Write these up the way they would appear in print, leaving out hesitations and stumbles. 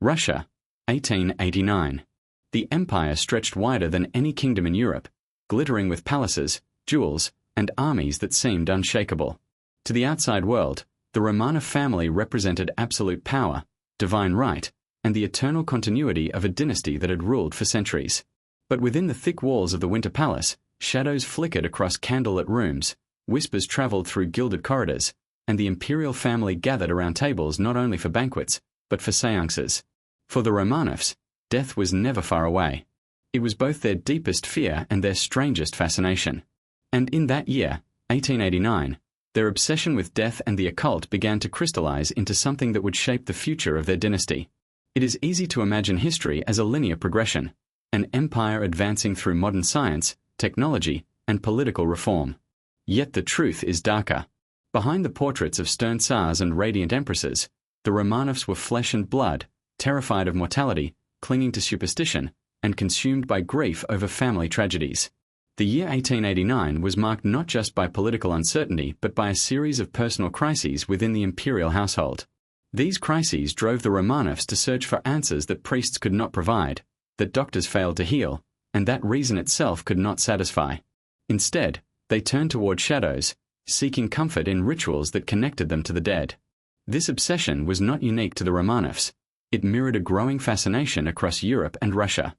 Russia, 1889. The empire stretched wider than any kingdom in Europe, glittering with palaces, jewels, and armies that seemed unshakable. To the outside world, the Romanov family represented absolute power, divine right, and the eternal continuity of a dynasty that had ruled for centuries. But within the thick walls of the Winter Palace, shadows flickered across candlelit rooms, whispers traveled through gilded corridors, and the imperial family gathered around tables not only for banquets, but for seances. For the Romanovs, death was never far away. It was both their deepest fear and their strangest fascination. And in that year, 1889, their obsession with death and the occult began to crystallize into something that would shape the future of their dynasty. It is easy to imagine history as a linear progression, an empire advancing through modern science, technology, and political reform. Yet the truth is darker. Behind the portraits of stern Tsars and radiant empresses, the Romanovs were flesh and blood, terrified of mortality, clinging to superstition, and consumed by grief over family tragedies. The year 1889 was marked not just by political uncertainty but by a series of personal crises within the imperial household. These crises drove the Romanovs to search for answers that priests could not provide, that doctors failed to heal, and that reason itself could not satisfy. Instead, they turned toward shadows, seeking comfort in rituals that connected them to the dead. This obsession was not unique to the Romanovs. It mirrored a growing fascination across Europe and Russia.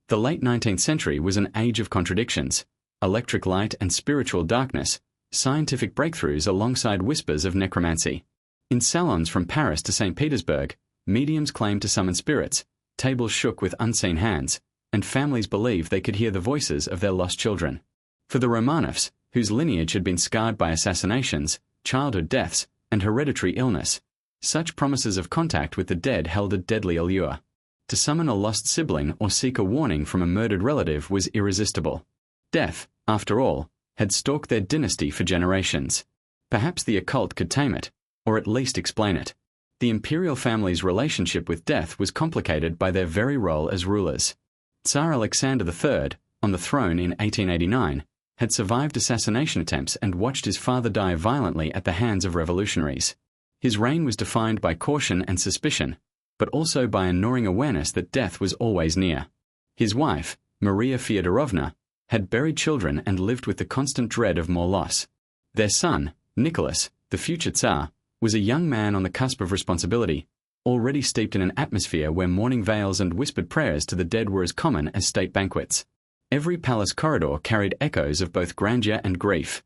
The late 19th century was an age of contradictions, electric light and spiritual darkness, scientific breakthroughs alongside whispers of necromancy. In salons from Paris to St. Petersburg, mediums claimed to summon spirits, tables shook with unseen hands, and families believed they could hear the voices of their lost children. For the Romanovs, whose lineage had been scarred by assassinations, childhood deaths, and hereditary illness, such promises of contact with the dead held a deadly allure. To summon a lost sibling or seek a warning from a murdered relative was irresistible. Death, after all, had stalked their dynasty for generations. Perhaps the occult could tame it, or at least explain it. The imperial family's relationship with death was complicated by their very role as rulers. Tsar Alexander III, on the throne in 1889, had survived assassination attempts and watched his father die violently at the hands of revolutionaries. His reign was defined by caution and suspicion, but also by a gnawing awareness that death was always near. His wife, Maria Fyodorovna, had buried children and lived with the constant dread of more loss. Their son, Nicholas, the future Tsar, was a young man on the cusp of responsibility, already steeped in an atmosphere where mourning veils and whispered prayers to the dead were as common as state banquets. Every palace corridor carried echoes of both grandeur and grief.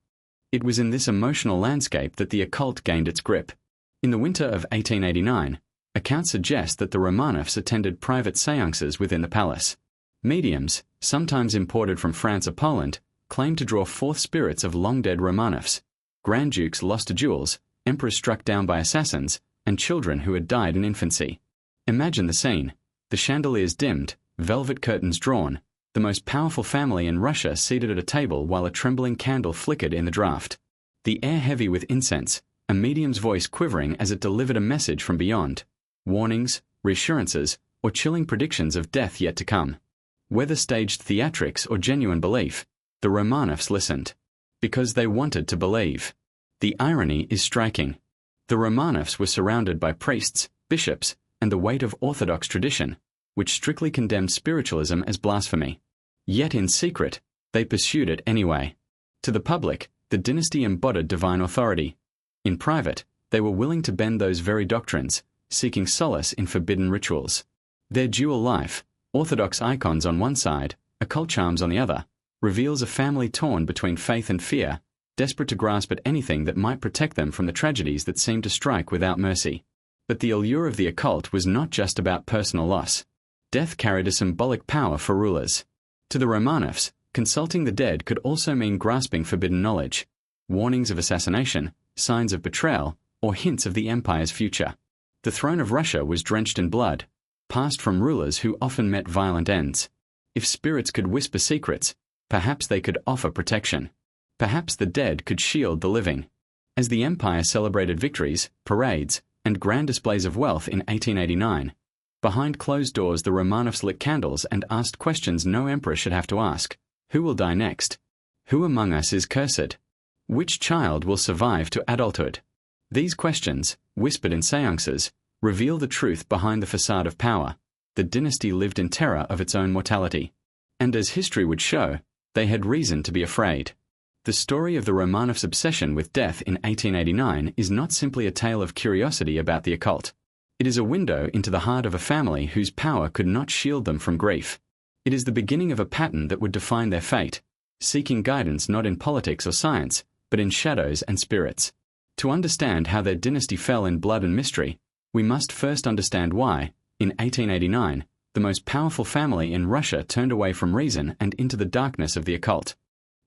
It was in this emotional landscape that the occult gained its grip. In the winter of 1889, accounts suggest that the Romanovs attended private seances within the palace. Mediums, sometimes imported from France or Poland, claimed to draw forth spirits of long-dead Romanovs, Grand Dukes lost to duels, emperors struck down by assassins, and children who had died in infancy. Imagine the scene: the chandeliers dimmed, velvet curtains drawn, the most powerful family in Russia seated at a table while a trembling candle flickered in the draught. The air heavy with incense, a medium's voice quivering as it delivered a message from beyond. Warnings, reassurances, or chilling predictions of death yet to come. Whether staged theatrics or genuine belief, the Romanovs listened. Because they wanted to believe. The irony is striking. The Romanovs were surrounded by priests, bishops, and the weight of orthodox tradition, which strictly condemned spiritualism as blasphemy. Yet in secret, they pursued it anyway. To the public, the dynasty embodied divine authority. In private, they were willing to bend those very doctrines, seeking solace in forbidden rituals. Their dual life, orthodox icons on one side, occult charms on the other, reveals a family torn between faith and fear, desperate to grasp at anything that might protect them from the tragedies that seemed to strike without mercy. But the allure of the occult was not just about personal loss. Death carried a symbolic power for rulers. To the Romanovs, consulting the dead could also mean grasping forbidden knowledge, warnings of assassination, signs of betrayal, or hints of the empire's future. The throne of Russia was drenched in blood, passed from rulers who often met violent ends. If spirits could whisper secrets, perhaps they could offer protection. Perhaps the dead could shield the living. As the empire celebrated victories, parades, and grand displays of wealth in 1889, behind closed doors the Romanovs lit candles and asked questions no emperor should have to ask. Who will die next? Who among us is cursed? Which child will survive to adulthood? These questions, whispered in seances, reveal the truth behind the facade of power. The dynasty lived in terror of its own mortality. And as history would show, they had reason to be afraid. The story of the Romanovs' obsession with death in 1889 is not simply a tale of curiosity about the occult. It is a window into the heart of a family whose power could not shield them from grief. It is the beginning of a pattern that would define their fate, seeking guidance not in politics or science, but in shadows and spirits. To understand how their dynasty fell in blood and mystery, we must first understand why, in 1889, the most powerful family in Russia turned away from reason and into the darkness of the occult.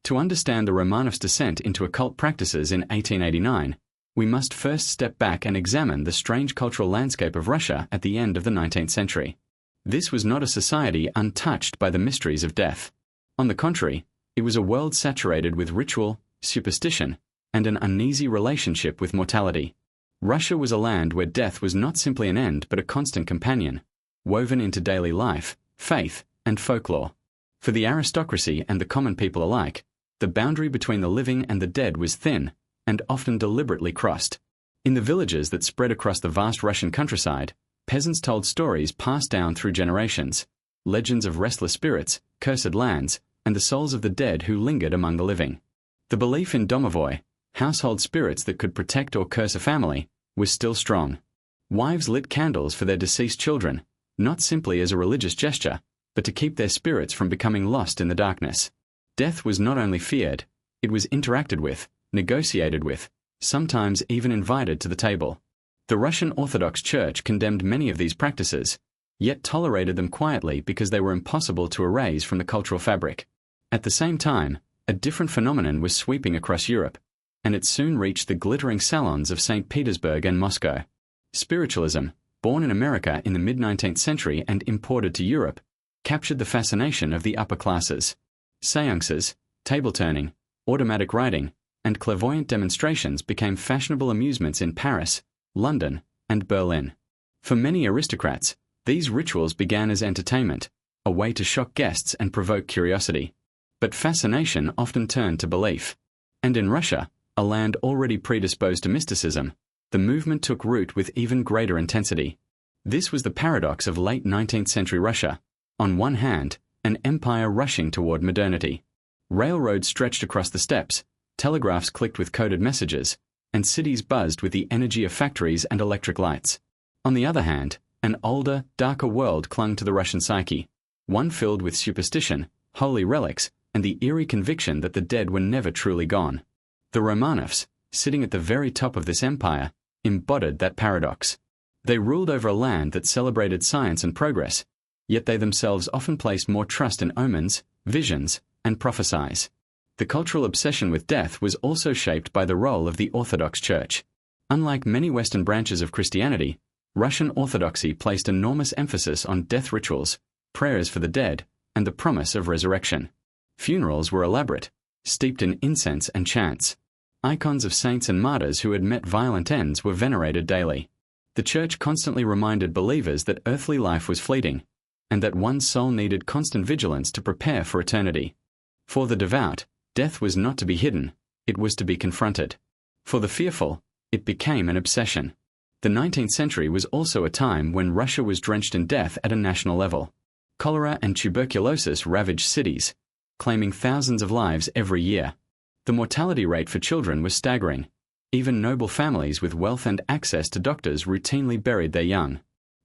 To understand the Romanovs' descent into occult practices in 1889, we must first step back and examine the strange cultural landscape of Russia at the end of the 19th century. This was not a society untouched by the mysteries of death. On the contrary, it was a world saturated with ritual, superstition, and an uneasy relationship with mortality. Russia was a land where death was not simply an end but a constant companion, woven into daily life, faith, and folklore. For the aristocracy and the common people alike, the boundary between the living and the dead was thin, and often deliberately crossed. In the villages that spread across the vast Russian countryside, peasants told stories passed down through generations, legends of restless spirits, cursed lands, and the souls of the dead who lingered among the living. The belief in domovoi, household spirits that could protect or curse a family, was still strong. Wives lit candles for their deceased children, not simply as a religious gesture, but to keep their spirits from becoming lost in the darkness. Death was not only feared, it was interacted with, negotiated with, sometimes even invited to the table. The Russian Orthodox Church condemned many of these practices, yet tolerated them quietly because they were impossible to erase from the cultural fabric. At the same time, a different phenomenon was sweeping across Europe, and it soon reached the glittering salons of St. Petersburg and Moscow. Spiritualism, born in America in the mid-19th century and imported to Europe, captured the fascination of the upper classes. Seances, table-turning, automatic writing, and clairvoyant demonstrations became fashionable amusements in Paris, London, and Berlin. For many aristocrats, these rituals began as entertainment, a way to shock guests and provoke curiosity. But fascination often turned to belief. And in Russia, a land already predisposed to mysticism, the movement took root with even greater intensity. This was the paradox of late 19th century Russia. On one hand, an empire rushing toward modernity. Railroads stretched across the steppes, telegraphs clicked with coded messages, and cities buzzed with the energy of factories and electric lights. On the other hand, an older, darker world clung to the Russian psyche, one filled with superstition, holy relics, and the eerie conviction that the dead were never truly gone. The Romanovs, sitting at the very top of this empire, embodied that paradox. They ruled over a land that celebrated science and progress, yet they themselves often placed more trust in omens, visions, and prophecies. The cultural obsession with death was also shaped by the role of the Orthodox Church. Unlike many Western branches of Christianity, Russian Orthodoxy placed enormous emphasis on death rituals, prayers for the dead, and the promise of resurrection. Funerals were elaborate, steeped in incense and chants. Icons of saints and martyrs who had met violent ends were venerated daily. The Church constantly reminded believers that earthly life was fleeting, and that one's soul needed constant vigilance to prepare for eternity. For the devout, death was not to be hidden, it was to be confronted. For the fearful, it became an obsession. The 19th century was also a time when Russia was drenched in death at a national level. Cholera and tuberculosis ravaged cities, claiming thousands of lives every year. The mortality rate for children was staggering. Even noble families with wealth and access to doctors routinely buried their young.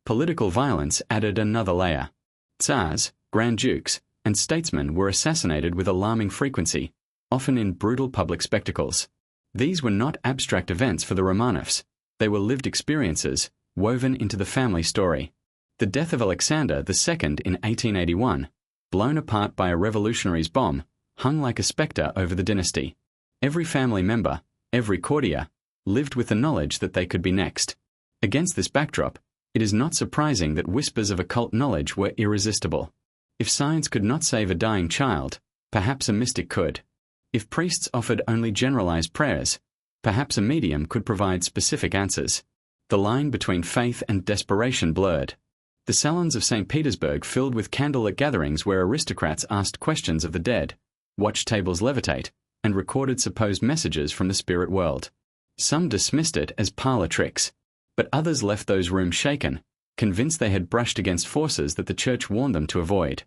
Political violence added another layer. Tsars, Grand Dukes, and statesmen were assassinated with alarming frequency, often in brutal public spectacles. These were not abstract events for the Romanovs. They were lived experiences, woven into the family story. The death of Alexander II in 1881, blown apart by a revolutionary's bomb, hung like a spectre over the dynasty. Every family member, every courtier, lived with the knowledge that they could be next. Against this backdrop, it is not surprising that whispers of occult knowledge were irresistible. If science could not save a dying child, perhaps a mystic could. If priests offered only generalized prayers, perhaps a medium could provide specific answers. The line between faith and desperation blurred. The salons of St. Petersburg filled with candlelit gatherings where aristocrats asked questions of the dead, watched tables levitate, and recorded supposed messages from the spirit world. Some dismissed it as parlor tricks, but others left those rooms shaken, convinced they had brushed against forces that the Church warned them to avoid.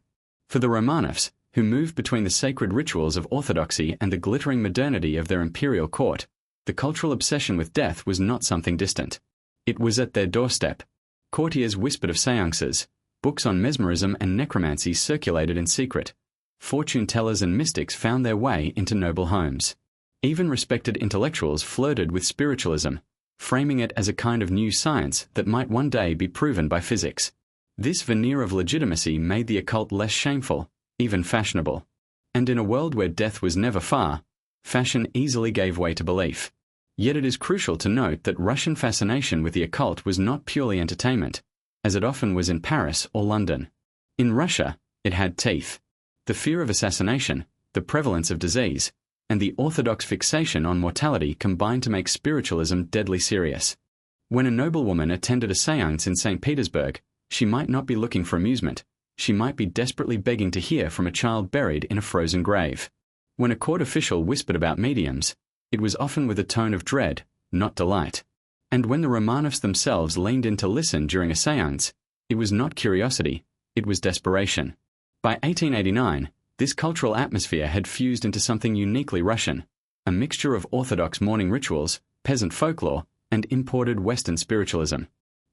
For the Romanovs, who moved between the sacred rituals of orthodoxy and the glittering modernity of their imperial court, the cultural obsession with death was not something distant. It was at their doorstep. Courtiers whispered of seances, books on mesmerism and necromancy circulated in secret, fortune tellers and mystics found their way into noble homes. Even respected intellectuals flirted with spiritualism, framing it as a kind of new science that might one day be proven by physics. This veneer of legitimacy made the occult less shameful, even fashionable. And in a world where death was never far, fashion easily gave way to belief. Yet it is crucial to note that Russian fascination with the occult was not purely entertainment, as it often was in Paris or London. In Russia, it had teeth. The fear of assassination, the prevalence of disease, and the orthodox fixation on mortality combined to make spiritualism deadly serious. When a noblewoman attended a séance in St. Petersburg, she might not be looking for amusement, she might be desperately begging to hear from a child buried in a frozen grave. When a court official whispered about mediums, it was often with a tone of dread, not delight. And when the Romanovs themselves leaned in to listen during a séance, it was not curiosity, it was desperation. By 1889, this cultural atmosphere had fused into something uniquely Russian, a mixture of orthodox morning rituals, peasant folklore, and imported Western spiritualism.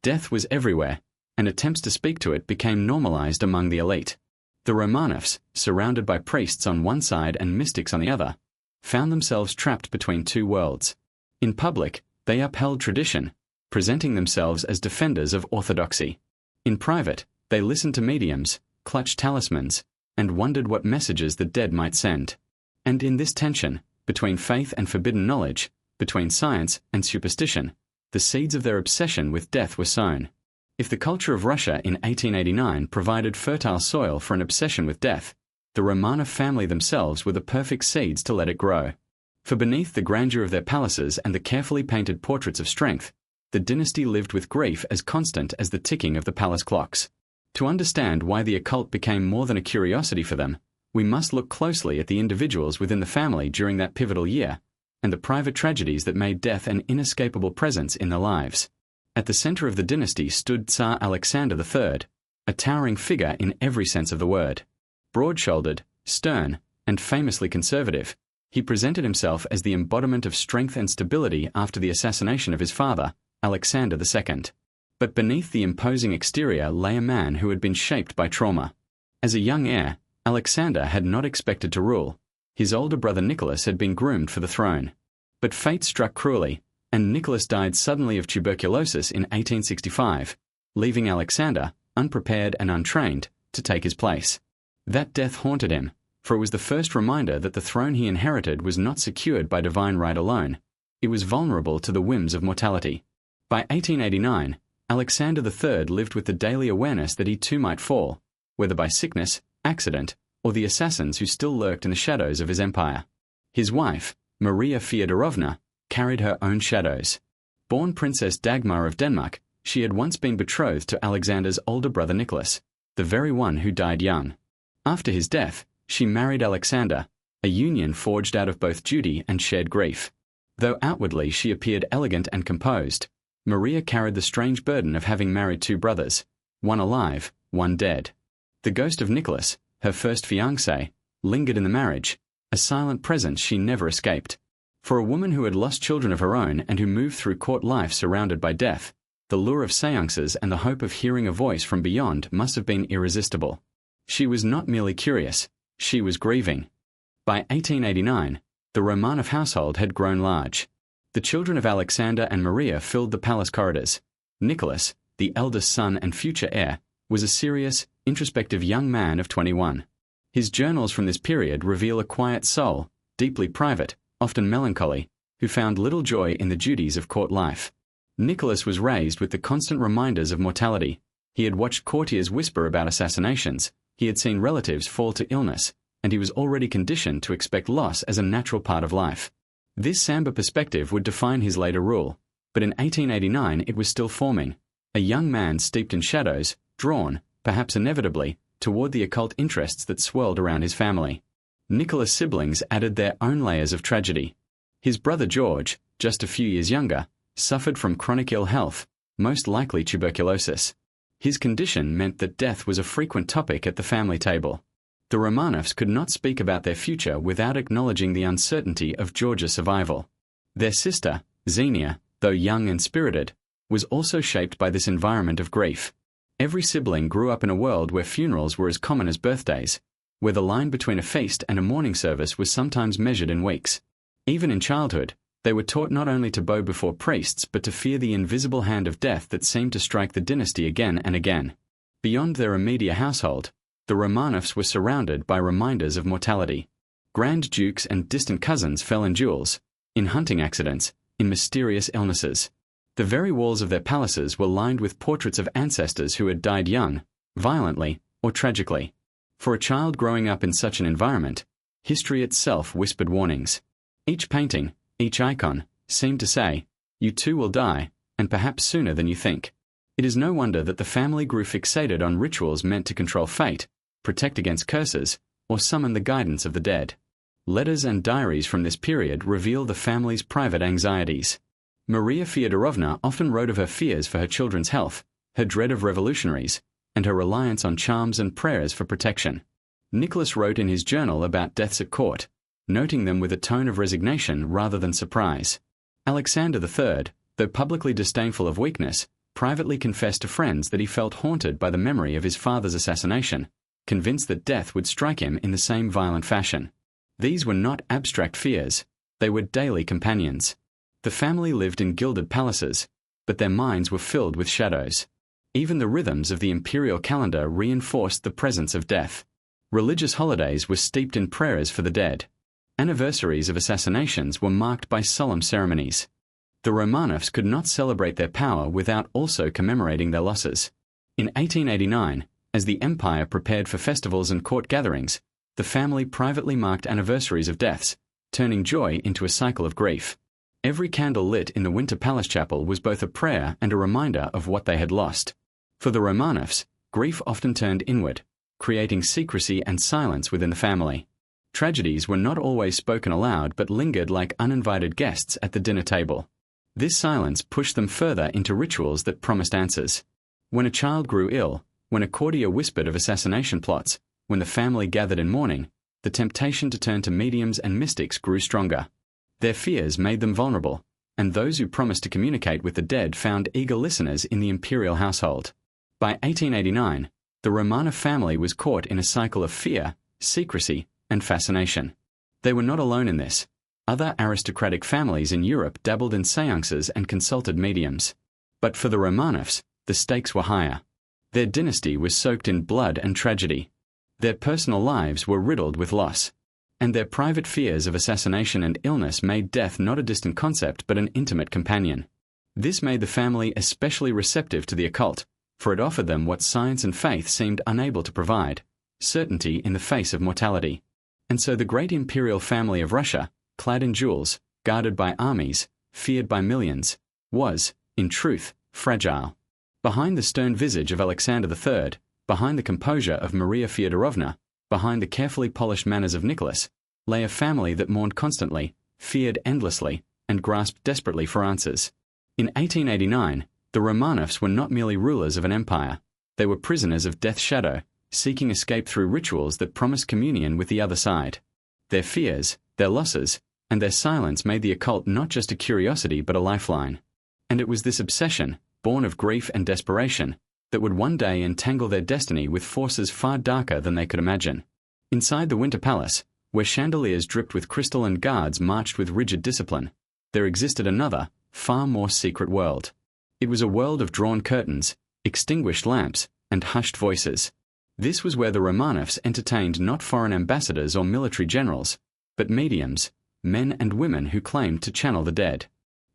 Death was everywhere, and attempts to speak to it became normalized among the elite. The Romanovs, surrounded by priests on one side and mystics on the other, found themselves trapped between two worlds. In public, they upheld tradition, presenting themselves as defenders of orthodoxy. In private, they listened to mediums, clutched talismans, and wondered what messages the dead might send. And in this tension, between faith and forbidden knowledge, between science and superstition, the seeds of their obsession with death were sown. If the culture of Russia in 1889 provided fertile soil for an obsession with death, the Romanov family themselves were the perfect seeds to let it grow. For beneath the grandeur of their palaces and the carefully painted portraits of strength, the dynasty lived with grief as constant as the ticking of the palace clocks. To understand why the occult became more than a curiosity for them, we must look closely at the individuals within the family during that pivotal year, and the private tragedies that made death an inescapable presence in their lives. At the center of the dynasty stood Tsar Alexander III, a towering figure in every sense of the word. Broad-shouldered, stern, and famously conservative, he presented himself as the embodiment of strength and stability after the assassination of his father, Alexander II. But beneath the imposing exterior lay a man who had been shaped by trauma. As a young heir, Alexander had not expected to rule. His older brother Nicholas had been groomed for the throne. But fate struck cruelly, and Nicholas died suddenly of tuberculosis in 1865, leaving Alexander, unprepared and untrained, to take his place. That death haunted him, for it was the first reminder that the throne he inherited was not secured by divine right alone. It was vulnerable to the whims of mortality. By 1889, Alexander III lived with the daily awareness that he too might fall, whether by sickness, accident, or the assassins who still lurked in the shadows of his empire. His wife, Maria Feodorovna, carried her own shadows. Born Princess Dagmar of Denmark, she had once been betrothed to Alexander's older brother Nicholas, the very one who died young. After his death, she married Alexander, a union forged out of both duty and shared grief. Though outwardly she appeared elegant and composed, Maria carried the strange burden of having married two brothers, one alive, one dead. The ghost of Nicholas, her first fiancé, lingered in the marriage, a silent presence she never escaped. For a woman who had lost children of her own and who moved through court life surrounded by death, the lure of séances and the hope of hearing a voice from beyond must have been irresistible. She was not merely curious, she was grieving. By 1889, the Romanov household had grown large. The children of Alexander and Maria filled the palace corridors. Nicholas, the eldest son and future heir, was a serious, introspective young man of 21. His journals from this period reveal a quiet soul, deeply private, often melancholy, who found little joy in the duties of court life. Nicholas was raised with the constant reminders of mortality. He had watched courtiers whisper about assassinations, he had seen relatives fall to illness, and he was already conditioned to expect loss as a natural part of life. This somber perspective would define his later rule, but in 1889 it was still forming, a young man steeped in shadows, drawn, perhaps inevitably, toward the occult interests that swirled around his family. Nicholas' siblings added their own layers of tragedy. His brother George, just a few years younger, suffered from chronic ill health, most likely tuberculosis. His condition meant that death was a frequent topic at the family table. The Romanovs could not speak about their future without acknowledging the uncertainty of Georgia's survival. Their sister, Xenia, though young and spirited, was also shaped by this environment of grief. Every sibling grew up in a world where funerals were as common as birthdays, where the line between a feast and a mourning service was sometimes measured in weeks. Even in childhood, they were taught not only to bow before priests but to fear the invisible hand of death that seemed to strike the dynasty again and again. Beyond their immediate household, the Romanovs were surrounded by reminders of mortality. Grand dukes and distant cousins fell in duels, in hunting accidents, in mysterious illnesses. The very walls of their palaces were lined with portraits of ancestors who had died young, violently, or tragically. For a child growing up in such an environment, history itself whispered warnings. Each painting, each icon, seemed to say, "You too will die, and perhaps sooner than you think." It is no wonder that the family grew fixated on rituals meant to control fate, protect against curses, or summon the guidance of the dead. Letters and diaries from this period reveal the family's private anxieties. Maria Feodorovna often wrote of her fears for her children's health, her dread of revolutionaries, and her reliance on charms and prayers for protection. Nicholas wrote in his journal about deaths at court, noting them with a tone of resignation rather than surprise. Alexander III, though publicly disdainful of weakness, privately confessed to friends that he felt haunted by the memory of his father's assassination, convinced that death would strike him in the same violent fashion. These were not abstract fears, they were daily companions. The family lived in gilded palaces, but their minds were filled with shadows. Even the rhythms of the imperial calendar reinforced the presence of death. Religious holidays were steeped in prayers for the dead. Anniversaries of assassinations were marked by solemn ceremonies. The Romanovs could not celebrate their power without also commemorating their losses. In 1889, as the empire prepared for festivals and court gatherings, the family privately marked anniversaries of deaths, turning joy into a cycle of grief. Every candle lit in the Winter Palace Chapel was both a prayer and a reminder of what they had lost. For the Romanovs, grief often turned inward, creating secrecy and silence within the family. Tragedies were not always spoken aloud but lingered like uninvited guests at the dinner table. This silence pushed them further into rituals that promised answers. When a child grew ill, when a courtier whispered of assassination plots, when the family gathered in mourning, the temptation to turn to mediums and mystics grew stronger. Their fears made them vulnerable, and those who promised to communicate with the dead found eager listeners in the imperial household. By 1889, the Romanov family was caught in a cycle of fear, secrecy, and fascination. They were not alone in this. Other aristocratic families in Europe dabbled in seances and consulted mediums. But for the Romanovs, the stakes were higher. Their dynasty was soaked in blood and tragedy. Their personal lives were riddled with loss. And their private fears of assassination and illness made death not a distant concept but an intimate companion. This made the family especially receptive to the occult, for it offered them what science and faith seemed unable to provide: certainty in the face of mortality. And so the great imperial family of Russia, clad in jewels, guarded by armies, feared by millions, was, in truth, fragile. Behind the stern visage of Alexander III, behind the composure of Maria Feodorovna, behind the carefully polished manners of Nicholas, lay a family that mourned constantly, feared endlessly, and grasped desperately for answers. In 1889, the Romanovs were not merely rulers of an empire. They were prisoners of death's shadow, seeking escape through rituals that promised communion with the other side. Their fears, their losses, and their silence made the occult not just a curiosity but a lifeline. And it was this obsession, born of grief and desperation, that would one day entangle their destiny with forces far darker than they could imagine. Inside the Winter Palace, where chandeliers dripped with crystal and guards marched with rigid discipline, there existed another, far more secret world. It was a world of drawn curtains, extinguished lamps, and hushed voices. This was where the Romanovs entertained not foreign ambassadors or military generals, but mediums, men and women who claimed to channel the dead.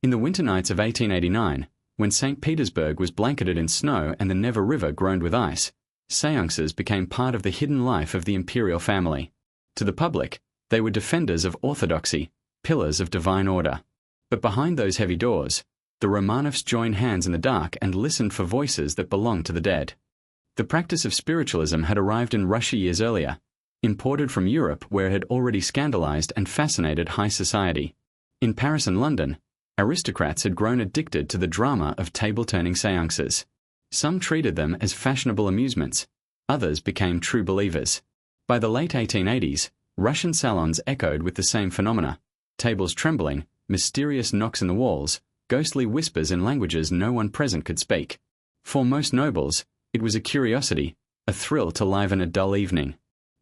In the winter nights of 1889, when St. Petersburg was blanketed in snow and the Neva River groaned with ice, seances became part of the hidden life of the imperial family. To the public, they were defenders of orthodoxy, pillars of divine order. But behind those heavy doors, the Romanovs joined hands in the dark and listened for voices that belonged to the dead. The practice of spiritualism had arrived in Russia years earlier, imported from Europe where it had already scandalized and fascinated high society. In Paris and London, Aristocrats had grown addicted to the drama of table-turning seances. Some treated them as fashionable amusements, others became true believers. By the late 1880s, Russian salons echoed with the same phenomena: tables trembling, mysterious knocks in the walls, ghostly whispers in languages no one present could speak. For most nobles, it was a curiosity, a thrill to liven a dull evening.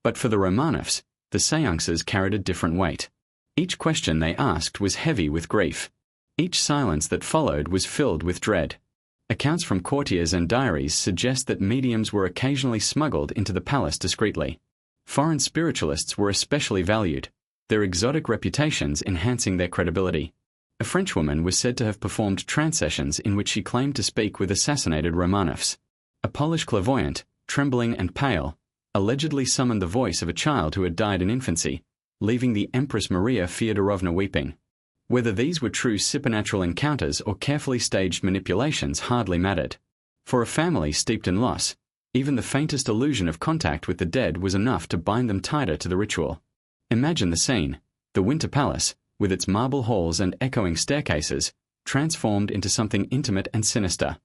But for the Romanovs, the seances carried a different weight. Each question they asked was heavy with grief. Each silence that followed was filled with dread. Accounts from courtiers and diaries suggest that mediums were occasionally smuggled into the palace discreetly. Foreign spiritualists were especially valued, their exotic reputations enhancing their credibility. A Frenchwoman was said to have performed trance sessions in which she claimed to speak with assassinated Romanovs. A Polish clairvoyant, trembling and pale, allegedly summoned the voice of a child who had died in infancy, leaving the Empress Maria Feodorovna weeping. Whether these were true supernatural encounters or carefully staged manipulations hardly mattered. For a family steeped in loss, even the faintest illusion of contact with the dead was enough to bind them tighter to the ritual. Imagine the scene: the Winter Palace, with its marble halls and echoing staircases, transformed into something intimate and sinister.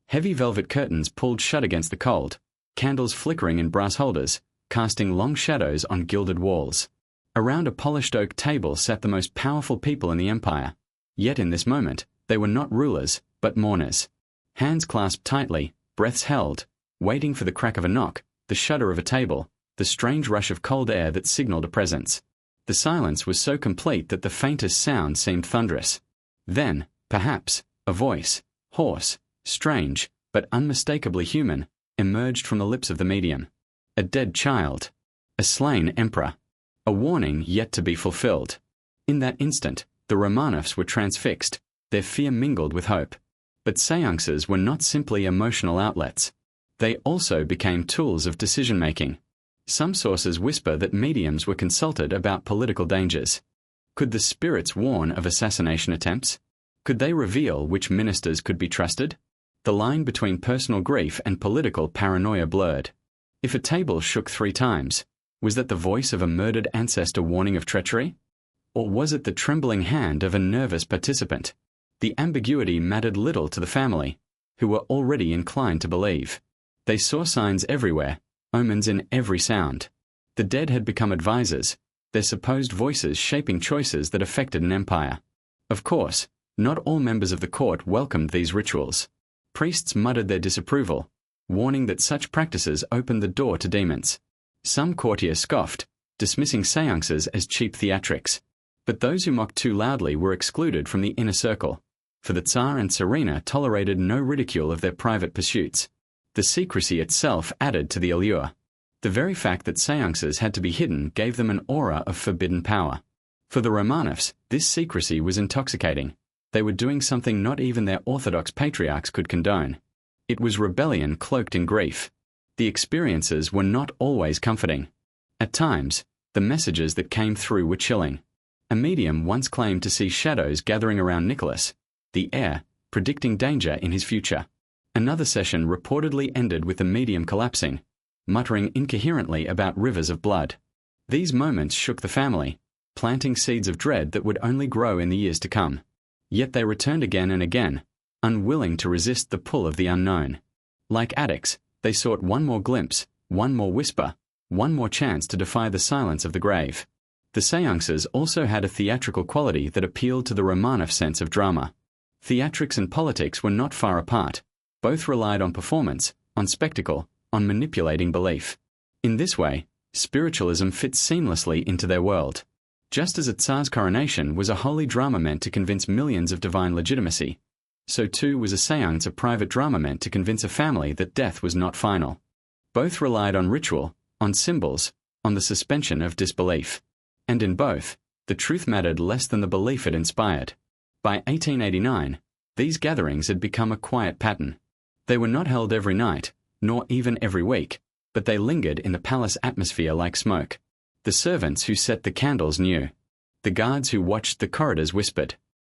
Heavy velvet curtains pulled shut against the cold, candles flickering in brass holders, casting long shadows on gilded walls. Around a polished oak table sat the most powerful people in the empire. Yet in this moment, they were not rulers, but mourners. Hands clasped tightly, breaths held, waiting for the crack of a knock, the shudder of a table, the strange rush of cold air that signaled a presence. The silence was so complete that the faintest sound seemed thunderous. Then, perhaps, a voice, hoarse, strange, but unmistakably human, emerged from the lips of the medium. A dead child. A slain emperor. A warning yet to be fulfilled. In that instant, the Romanovs were transfixed, their fear mingled with hope. But seances were not simply emotional outlets. They also became tools of decision-making. Some sources whisper that mediums were consulted about political dangers. Could the spirits warn of assassination attempts? Could they reveal which ministers could be trusted? The line between personal grief and political paranoia blurred. If a table shook 3 times, was that the voice of a murdered ancestor warning of treachery? Or was it the trembling hand of a nervous participant? The ambiguity mattered little to the family, who were already inclined to believe. They saw signs everywhere, omens in every sound. The dead had become advisors, their supposed voices shaping choices that affected an empire. Of course, not all members of the court welcomed these rituals. Priests muttered their disapproval, warning that such practices opened the door to demons. Some courtiers scoffed, dismissing seances as cheap theatrics. But those who mocked too loudly were excluded from the inner circle, for the Tsar and Tsarina tolerated no ridicule of their private pursuits. The secrecy itself added to the allure. The very fact that seances had to be hidden gave them an aura of forbidden power. For the Romanovs, this secrecy was intoxicating. They were doing something not even their orthodox patriarchs could condone. It was rebellion cloaked in grief. The experiences were not always comforting. At times, the messages that came through were chilling. A medium once claimed to see shadows gathering around Nicholas, the heir, predicting danger in his future. Another session reportedly ended with the medium collapsing, muttering incoherently about rivers of blood. These moments shook the family, planting seeds of dread that would only grow in the years to come. Yet they returned again and again, unwilling to resist the pull of the unknown. Like addicts, they sought one more glimpse, one more whisper, one more chance to defy the silence of the grave. The seances also had a theatrical quality that appealed to the Romanov sense of drama. Theatrics and politics were not far apart. Both relied on performance, on spectacle, on manipulating belief. In this way, spiritualism fits seamlessly into their world. Just as a Tsar's coronation was a holy drama meant to convince millions of divine legitimacy, so too was a seance a private drama meant to convince a family that death was not final. Both relied on ritual, on symbols, on the suspension of disbelief. And in both, the truth mattered less than the belief it inspired. By 1889, these gatherings had become a quiet pattern. They were not held every night, nor even every week, but they lingered in the palace atmosphere like smoke. The servants who set the candles knew. The guards who watched the corridors whispered.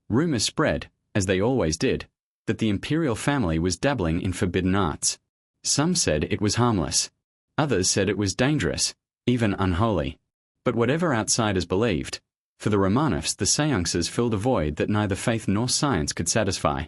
Rumors spread, as they always did, that the imperial family was dabbling in forbidden arts. Some said it was harmless. Others said it was dangerous, even unholy. But whatever outsiders believed, For the Romanovs, the seances filled a void that neither faith nor science could satisfy.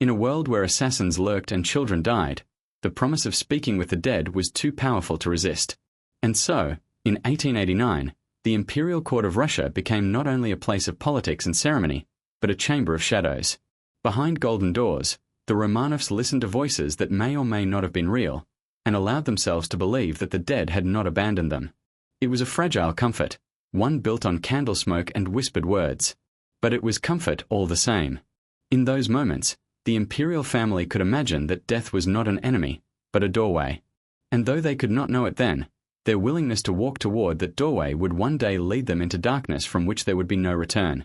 In a world where assassins lurked and children died, the promise of speaking with the dead was too powerful to resist. And so, in 1889, the Imperial Court of Russia became not only a place of politics and ceremony, but a chamber of shadows. Behind golden doors, the Romanovs listened to voices that may or may not have been real, and allowed themselves to believe that the dead had not abandoned them. It was a fragile comfort, one built on candle smoke and whispered words. But it was comfort all the same. In those moments, the imperial family could imagine that death was not an enemy, but a doorway. And though they could not know it then, their willingness to walk toward that doorway would one day lead them into darkness from which there would be no return.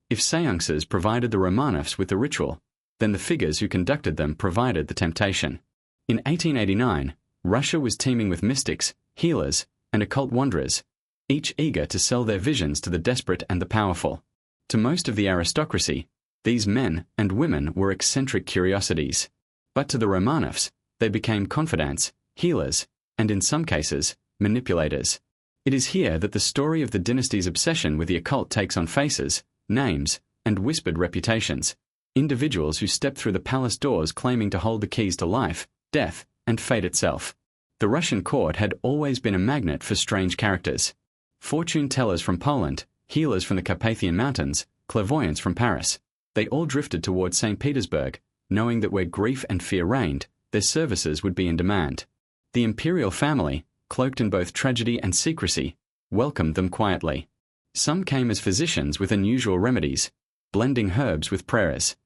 If seances provided the Romanovs with the ritual, then the figures who conducted them provided the temptation. In 1889, Russia was teeming with mystics, healers, and occult wanderers, each eager to sell their visions to the desperate and the powerful. To most of the aristocracy, these men and women were eccentric curiosities. But to the Romanovs, they became confidants, healers, and in some cases, manipulators. It is here that the story of the dynasty's obsession with the occult takes on faces, names, and whispered reputations. Individuals who step through the palace doors claiming to hold the keys to life, death, and fate itself. The Russian court had always been a magnet for strange characters. Fortune tellers from Poland, healers from the Carpathian Mountains, clairvoyants from Paris. They all drifted toward St. Petersburg, knowing that where grief and fear reigned, their services would be in demand. The imperial family, cloaked in both tragedy and secrecy, welcomed them quietly. Some came as physicians with unusual remedies, blending herbs with prayers.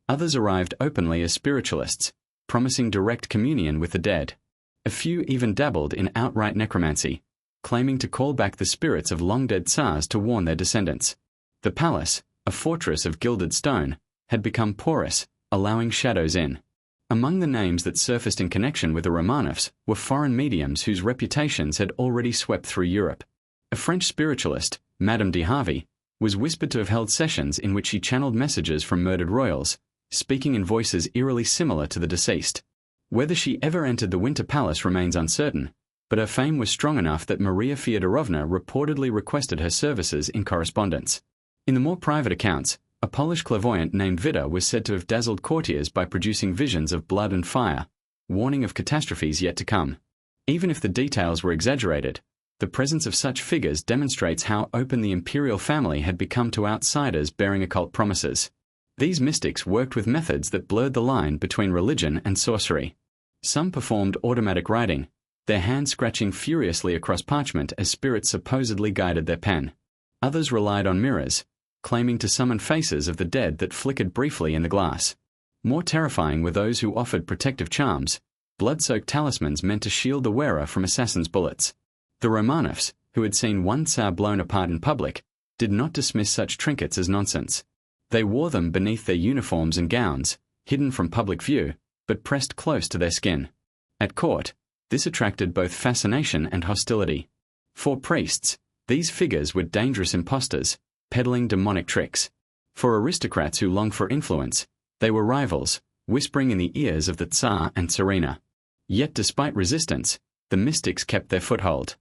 Others arrived openly as spiritualists, promising direct communion with the dead. A few even dabbled in outright necromancy, claiming to call back the spirits of long-dead Tsars to warn their descendants. The palace, a fortress of gilded stone, had become porous, allowing shadows in. Among the names that surfaced in connection with the Romanovs were foreign mediums whose reputations had already swept through Europe. A French spiritualist, Madame de Harvey, was whispered to have held sessions in which she channeled messages from murdered royals, speaking in voices eerily similar to the deceased. Whether she ever entered the Winter Palace remains uncertain, but her fame was strong enough that Maria Fyodorovna reportedly requested her services in correspondence. In the more private accounts, a Polish clairvoyant named Vida was said to have dazzled courtiers by producing visions of blood and fire, warning of catastrophes yet to come. Even if the details were exaggerated, the presence of such figures demonstrates how open the imperial family had become to outsiders bearing occult promises. These mystics worked with methods that blurred the line between religion and sorcery. Some performed automatic writing, their hands scratching furiously across parchment as spirits supposedly guided their pen. Others relied on mirrors, claiming to summon faces of the dead that flickered briefly in the glass. More terrifying were those who offered protective charms, blood-soaked talismans meant to shield the wearer from assassins' bullets. The Romanovs, who had seen one Tsar blown apart in public, did not dismiss such trinkets as nonsense. They wore them beneath their uniforms and gowns, hidden from public view, but pressed close to their skin. At court, this attracted both fascination and hostility. For priests, these figures were dangerous impostors, peddling demonic tricks. For aristocrats who longed for influence, they were rivals, whispering in the ears of the Tsar and Tsarina. Yet despite resistance, the mystics kept their foothold.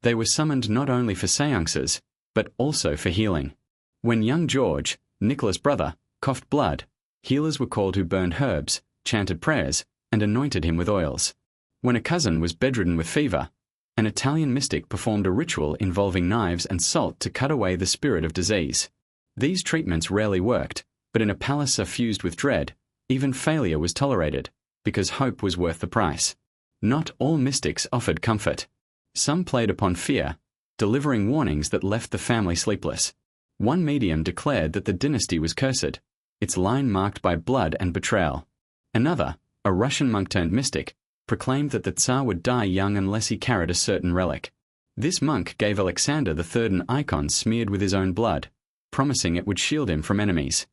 They were summoned not only for seances, but also for healing. When young George, Nicholas' brother, coughed blood, healers were called who burned herbs, chanted prayers, and anointed him with oils. When a cousin was bedridden with fever, an Italian mystic performed a ritual involving knives and salt to cut away the spirit of disease. These treatments rarely worked, but in a palace suffused with dread, even failure was tolerated, because hope was worth the price. Not all mystics offered comfort. Some played upon fear, delivering warnings that left the family sleepless. One medium declared that the dynasty was cursed, its line marked by blood and betrayal. Another, a Russian monk-turned-mystic, proclaimed that the Tsar would die young unless he carried a certain relic. This monk gave Alexander III an icon smeared with his own blood, promising it would shield him from enemies.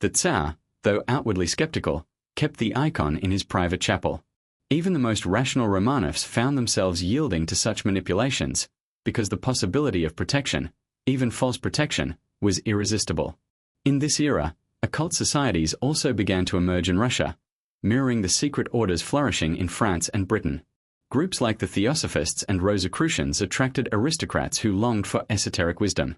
The Tsar, though outwardly skeptical, kept the icon in his private chapel. Even the most rational Romanovs found themselves yielding to such manipulations, because the possibility of protection, even false protection, was irresistible. In this era, occult societies also began to emerge in Russia, mirroring the secret orders flourishing in France and Britain. Groups like the Theosophists and Rosicrucians attracted aristocrats who longed for esoteric wisdom.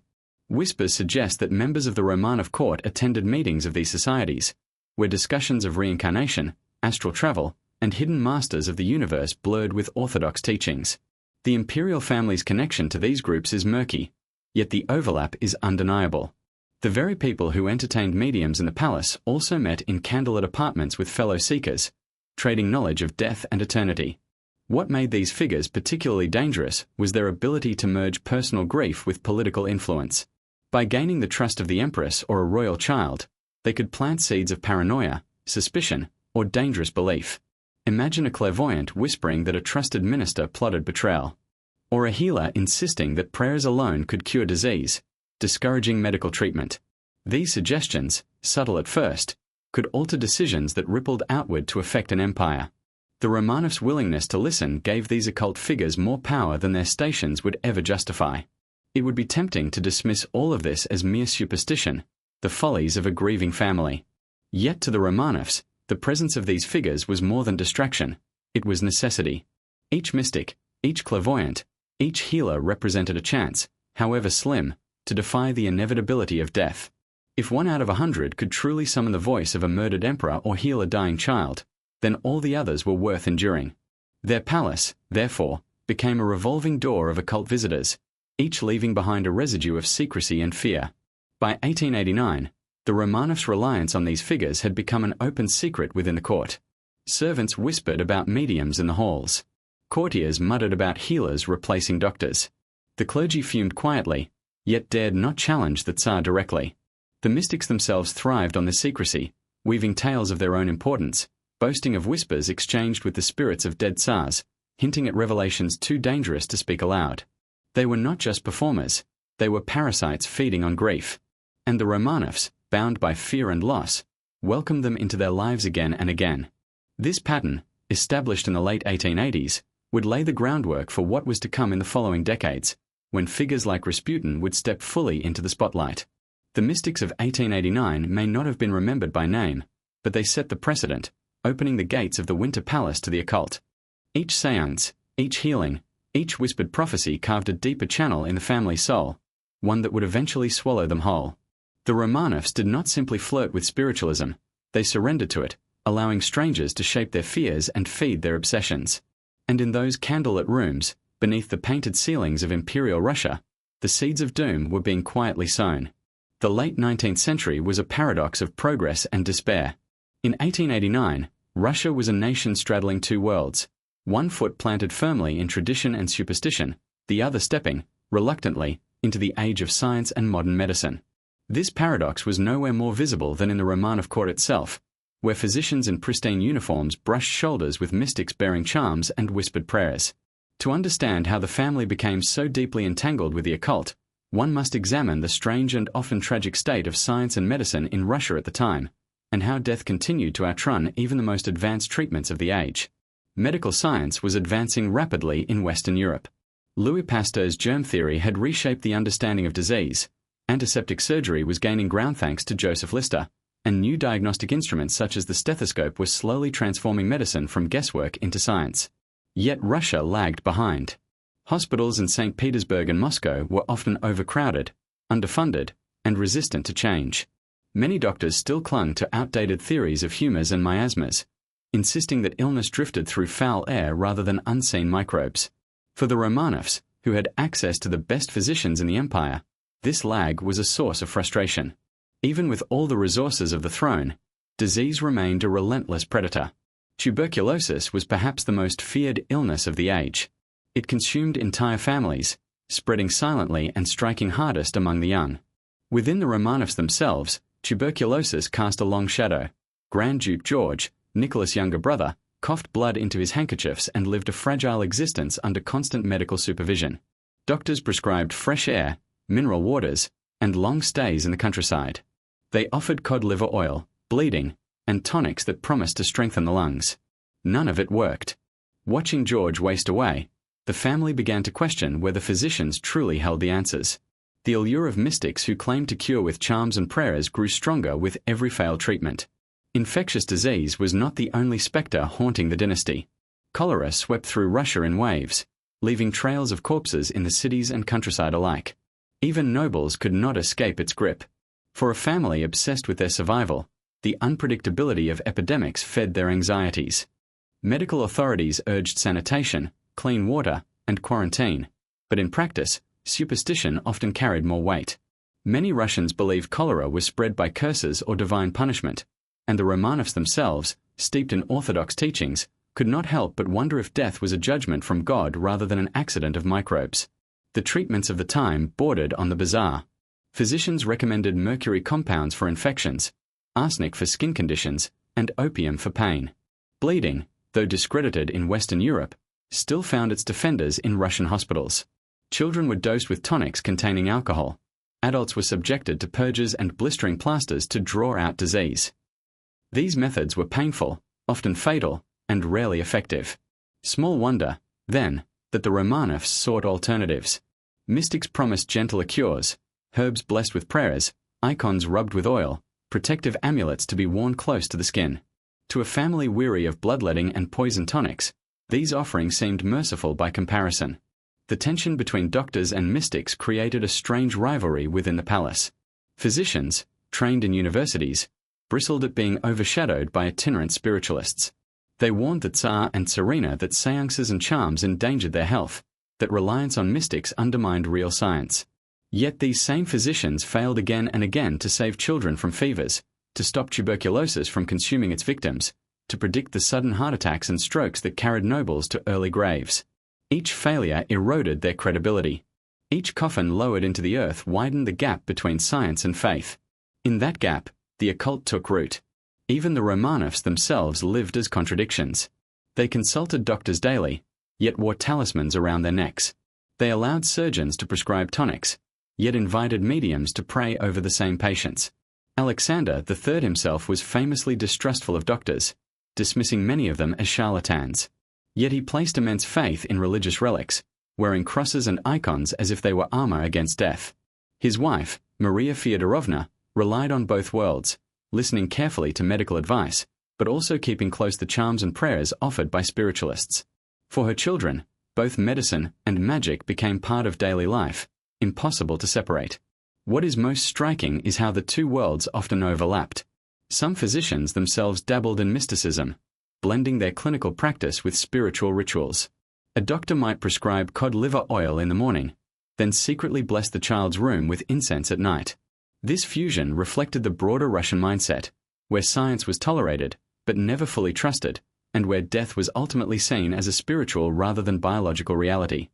Whispers suggest that members of the Romanov court attended meetings of these societies, where discussions of reincarnation, astral travel, and hidden masters of the universe blurred with orthodox teachings. The imperial family's connection to these groups is murky, yet the overlap is undeniable. The very people who entertained mediums in the palace also met in candlelit apartments with fellow seekers, trading knowledge of death and eternity. What made these figures particularly dangerous was their ability to merge personal grief with political influence. By gaining the trust of the empress or a royal child, they could plant seeds of paranoia, suspicion, or dangerous belief. Imagine a clairvoyant whispering that a trusted minister plotted betrayal, or a healer insisting that prayers alone could cure disease, discouraging medical treatment. These suggestions, subtle at first, could alter decisions that rippled outward to affect an empire. The Romanovs' willingness to listen gave these occult figures more power than their stations would ever justify. It would be tempting to dismiss all of this as mere superstition, the follies of a grieving family. Yet to the Romanovs, the presence of these figures was more than distraction, it was necessity. Each mystic, each clairvoyant, each healer represented a chance, however slim, to defy the inevitability of death. If 1 out of 100 could truly summon the voice of a murdered emperor or heal a dying child, then all the others were worth enduring. Their palace, therefore, became a revolving door of occult visitors, each leaving behind a residue of secrecy and fear. By 1889, the Romanovs' reliance on these figures had become an open secret within the court. Servants whispered about mediums in the halls. Courtiers muttered about healers replacing doctors. The clergy fumed quietly, yet dared not challenge the Tsar directly. The mystics themselves thrived on this secrecy, weaving tales of their own importance, boasting of whispers exchanged with the spirits of dead Tsars, hinting at revelations too dangerous to speak aloud. They were not just performers, they were parasites feeding on grief. And the Romanovs, bound by fear and loss, welcomed them into their lives again and again. This pattern, established in the late 1880s, would lay the groundwork for what was to come in the following decades, when figures like Rasputin would step fully into the spotlight. The mystics of 1889 may not have been remembered by name, but they set the precedent, opening the gates of the Winter Palace to the occult. Each seance, each healing, each whispered prophecy carved a deeper channel in the family soul, one that would eventually swallow them whole. The Romanovs did not simply flirt with spiritualism, they surrendered to it, allowing strangers to shape their fears and feed their obsessions. And in those candlelit rooms, beneath the painted ceilings of Imperial Russia, the seeds of doom were being quietly sown. The late 19th century was a paradox of progress and despair. In 1889, Russia was a nation straddling two worlds, one foot planted firmly in tradition and superstition, the other stepping, reluctantly, into the age of science and modern medicine. This paradox was nowhere more visible than in the Romanov court itself, where physicians in pristine uniforms brushed shoulders with mystics bearing charms and whispered prayers. To understand how the family became so deeply entangled with the occult, one must examine the strange and often tragic state of science and medicine in Russia at the time, and how death continued to outrun even the most advanced treatments of the age. Medical science was advancing rapidly in Western Europe. Louis Pasteur's germ theory had reshaped the understanding of disease. Antiseptic surgery was gaining ground thanks to Joseph Lister, and new diagnostic instruments such as the stethoscope were slowly transforming medicine from guesswork into science. Yet Russia lagged behind. Hospitals in St. Petersburg and Moscow were often overcrowded, underfunded, and resistant to change. Many doctors still clung to outdated theories of humours and miasmas, insisting that illness drifted through foul air rather than unseen microbes. For the Romanovs, who had access to the best physicians in the empire, this lag was a source of frustration. Even with all the resources of the throne, disease remained a relentless predator. Tuberculosis was perhaps the most feared illness of the age. It consumed entire families, spreading silently and striking hardest among the young. Within the Romanovs themselves, tuberculosis cast a long shadow. Grand Duke George, Nicholas' younger brother, coughed blood into his handkerchiefs and lived a fragile existence under constant medical supervision. Doctors prescribed fresh air, mineral waters, and long stays in the countryside. They offered cod liver oil, bleeding, and tonics that promised to strengthen the lungs. None of it worked. Watching George waste away, the family began to question whether physicians truly held the answers. The allure of mystics who claimed to cure with charms and prayers grew stronger with every failed treatment. Infectious disease was not the only spectre haunting the dynasty. Cholera swept through Russia in waves, leaving trails of corpses in the cities and countryside alike. Even nobles could not escape its grip. For a family obsessed with their survival, the unpredictability of epidemics fed their anxieties. Medical authorities urged sanitation, clean water, and quarantine, but in practice, superstition often carried more weight. Many Russians believed cholera was spread by curses or divine punishment, and the Romanovs themselves, steeped in orthodox teachings, could not help but wonder if death was a judgment from God rather than an accident of microbes. The treatments of the time bordered on the bizarre. Physicians recommended mercury compounds for infections, arsenic for skin conditions, and opium for pain. Bleeding, though discredited in Western Europe, still found its defenders in Russian hospitals. Children were dosed with tonics containing alcohol. Adults were subjected to purges and blistering plasters to draw out disease. These methods were painful, often fatal, and rarely effective. Small wonder, then, that the Romanovs sought alternatives. Mystics promised gentler cures, herbs blessed with prayers, icons rubbed with oil, protective amulets to be worn close to the skin. To a family weary of bloodletting and poison tonics, these offerings seemed merciful by comparison. The tension between doctors and mystics created a strange rivalry within the palace. Physicians, trained in universities, bristled at being overshadowed by itinerant spiritualists. They warned the Tsar and Tsarina that seances and charms endangered their health, that reliance on mystics undermined real science. Yet these same physicians failed again and again to save children from fevers, to stop tuberculosis from consuming its victims, to predict the sudden heart attacks and strokes that carried nobles to early graves. Each failure eroded their credibility. Each coffin lowered into the earth widened the gap between science and faith. In that gap, the occult took root. Even the Romanovs themselves lived as contradictions. They consulted doctors daily, yet wore talismans around their necks. They allowed surgeons to prescribe tonics, yet invited mediums to pray over the same patients. Alexander III himself was famously distrustful of doctors, dismissing many of them as charlatans. Yet he placed immense faith in religious relics, wearing crosses and icons as if they were armor against death. His wife, Maria Feodorovna, relied on both worlds, listening carefully to medical advice, but also keeping close the charms and prayers offered by spiritualists. For her children, both medicine and magic became part of daily life, impossible to separate. What is most striking is how the two worlds often overlapped. Some physicians themselves dabbled in mysticism, blending their clinical practice with spiritual rituals. A doctor might prescribe cod liver oil in the morning, then secretly bless the child's room with incense at night. This fusion reflected the broader Russian mindset, where science was tolerated, but never fully trusted, and where death was ultimately seen as a spiritual rather than biological reality.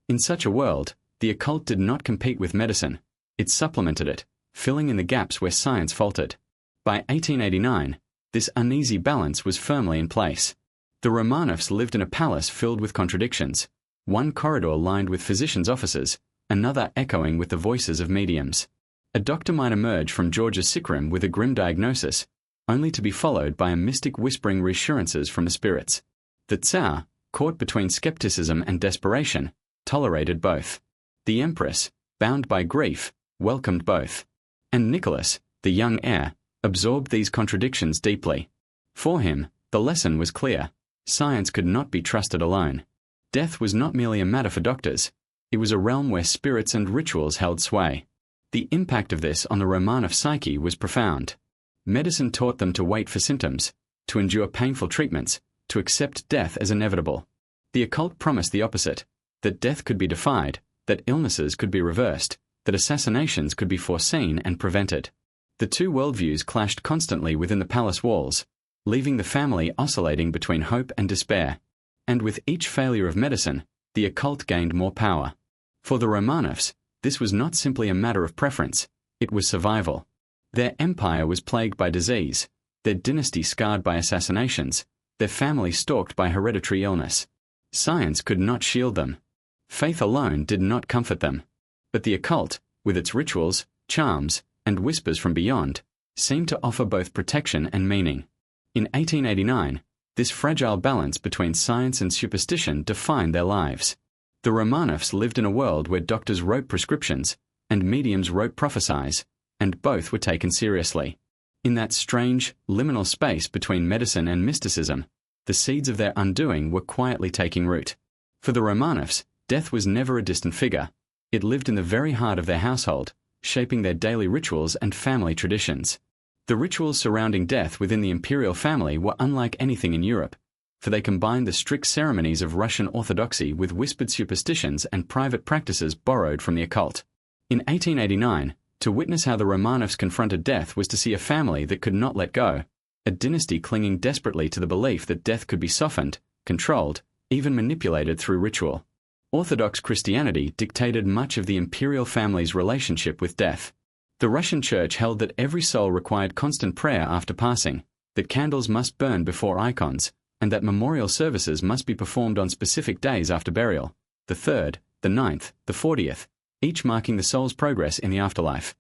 In such a world, the occult did not compete with medicine. It supplemented it, filling in the gaps where science faltered. By 1889, this uneasy balance was firmly in place. The Romanovs lived in a palace filled with contradictions, one corridor lined with physicians' offices, another echoing with the voices of mediums. A doctor might emerge from George's sick room with a grim diagnosis, only to be followed by a mystic whispering reassurances from the spirits. The Tsar, caught between skepticism and desperation, tolerated both. The Empress, bound by grief, welcomed both. And Nicholas, the young heir, absorbed these contradictions deeply. For him, the lesson was clear. Science could not be trusted alone. Death was not merely a matter for doctors. It was a realm where spirits and rituals held sway. The impact of this on the Romanov psyche was profound. Medicine taught them to wait for symptoms, to endure painful treatments, to accept death as inevitable. The occult promised the opposite, that death could be defied, that illnesses could be reversed, that assassinations could be foreseen and prevented. The two worldviews clashed constantly within the palace walls, leaving the family oscillating between hope and despair. And with each failure of medicine, the occult gained more power. For the Romanovs, this was not simply a matter of preference, it was survival. Their empire was plagued by disease, their dynasty scarred by assassinations, their family stalked by hereditary illness. Science could not shield them. Faith alone did not comfort them. But the occult, with its rituals, charms, and whispers from beyond, seemed to offer both protection and meaning. In 1889, this fragile balance between science and superstition defined their lives. The Romanovs lived in a world where doctors wrote prescriptions, and mediums wrote prophecies, and both were taken seriously. In that strange, liminal space between medicine and mysticism, the seeds of their undoing were quietly taking root. For the Romanovs, death was never a distant figure. It lived in the very heart of their household, shaping their daily rituals and family traditions. The rituals surrounding death within the imperial family were unlike anything in Europe, for they combined the strict ceremonies of Russian Orthodoxy with whispered superstitions and private practices borrowed from the occult. In 1889, to witness how the Romanovs confronted death was to see a family that could not let go, a dynasty clinging desperately to the belief that death could be softened, controlled, even manipulated through ritual. Orthodox Christianity dictated much of the imperial family's relationship with death. The Russian Church held that every soul required constant prayer after passing, that candles must burn before icons, and that memorial services must be performed on specific days after burial, the 3rd, the 9th, the 40th, each marking the soul's progress in the afterlife.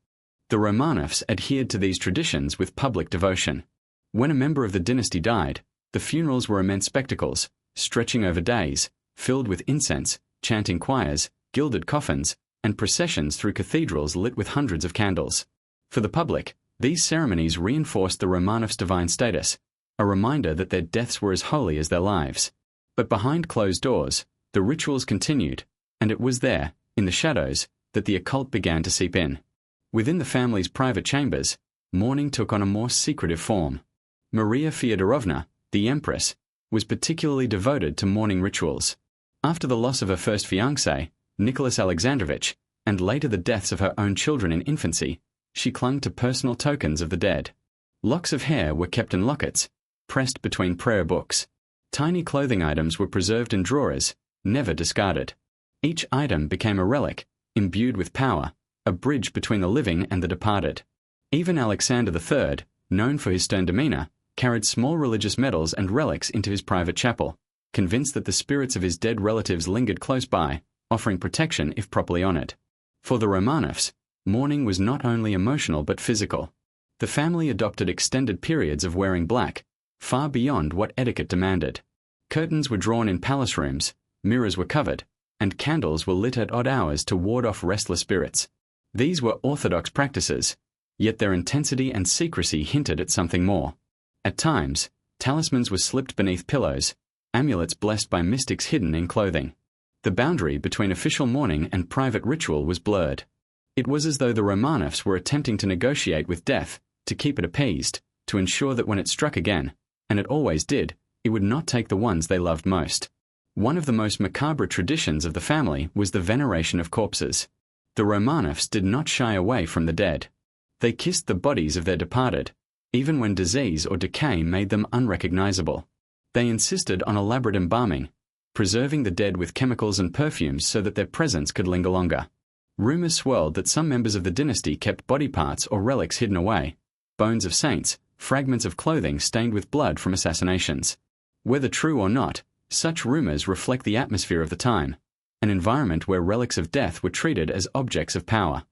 The Romanovs adhered to these traditions with public devotion. When a member of the dynasty died, the funerals were immense spectacles, stretching over days, filled with incense, chanting choirs, gilded coffins, and processions through cathedrals lit with hundreds of candles. For the public, these ceremonies reinforced the Romanovs' divine status, a reminder that their deaths were as holy as their lives. But behind closed doors, the rituals continued, and it was there, in the shadows, that the occult began to seep in. Within the family's private chambers, mourning took on a more secretive form. Maria Feodorovna, the empress, was particularly devoted to mourning rituals. After the loss of her first fiancé, Nicholas Alexandrovich, and later the deaths of her own children in infancy, she clung to personal tokens of the dead. Locks of hair were kept in lockets, pressed between prayer books. Tiny clothing items were preserved in drawers, never discarded. Each item became a relic, imbued with power, a bridge between the living and the departed. Even Alexander III, known for his stern demeanor, carried small religious medals and relics into his private chapel, convinced that the spirits of his dead relatives lingered close by, offering protection if properly honored. For the Romanovs, mourning was not only emotional but physical. The family adopted extended periods of wearing black, far beyond what etiquette demanded. Curtains were drawn in palace rooms, mirrors were covered, and candles were lit at odd hours to ward off restless spirits. These were orthodox practices, yet their intensity and secrecy hinted at something more. At times, talismans were slipped beneath pillows, amulets blessed by mystics hidden in clothing. The boundary between official mourning and private ritual was blurred. It was as though the Romanovs were attempting to negotiate with death, to keep it appeased, to ensure that when it struck again, and it always did, it would not take the ones they loved most. One of the most macabre traditions of the family was the veneration of corpses. The Romanovs did not shy away from the dead. They kissed the bodies of their departed, even when disease or decay made them unrecognizable. They insisted on elaborate embalming, preserving the dead with chemicals and perfumes so that their presence could linger longer. Rumors swirled that some members of the dynasty kept body parts or relics hidden away, bones of saints, fragments of clothing stained with blood from assassinations. Whether true or not, such rumors reflect the atmosphere of the time, an environment where relics of death were treated as objects of power.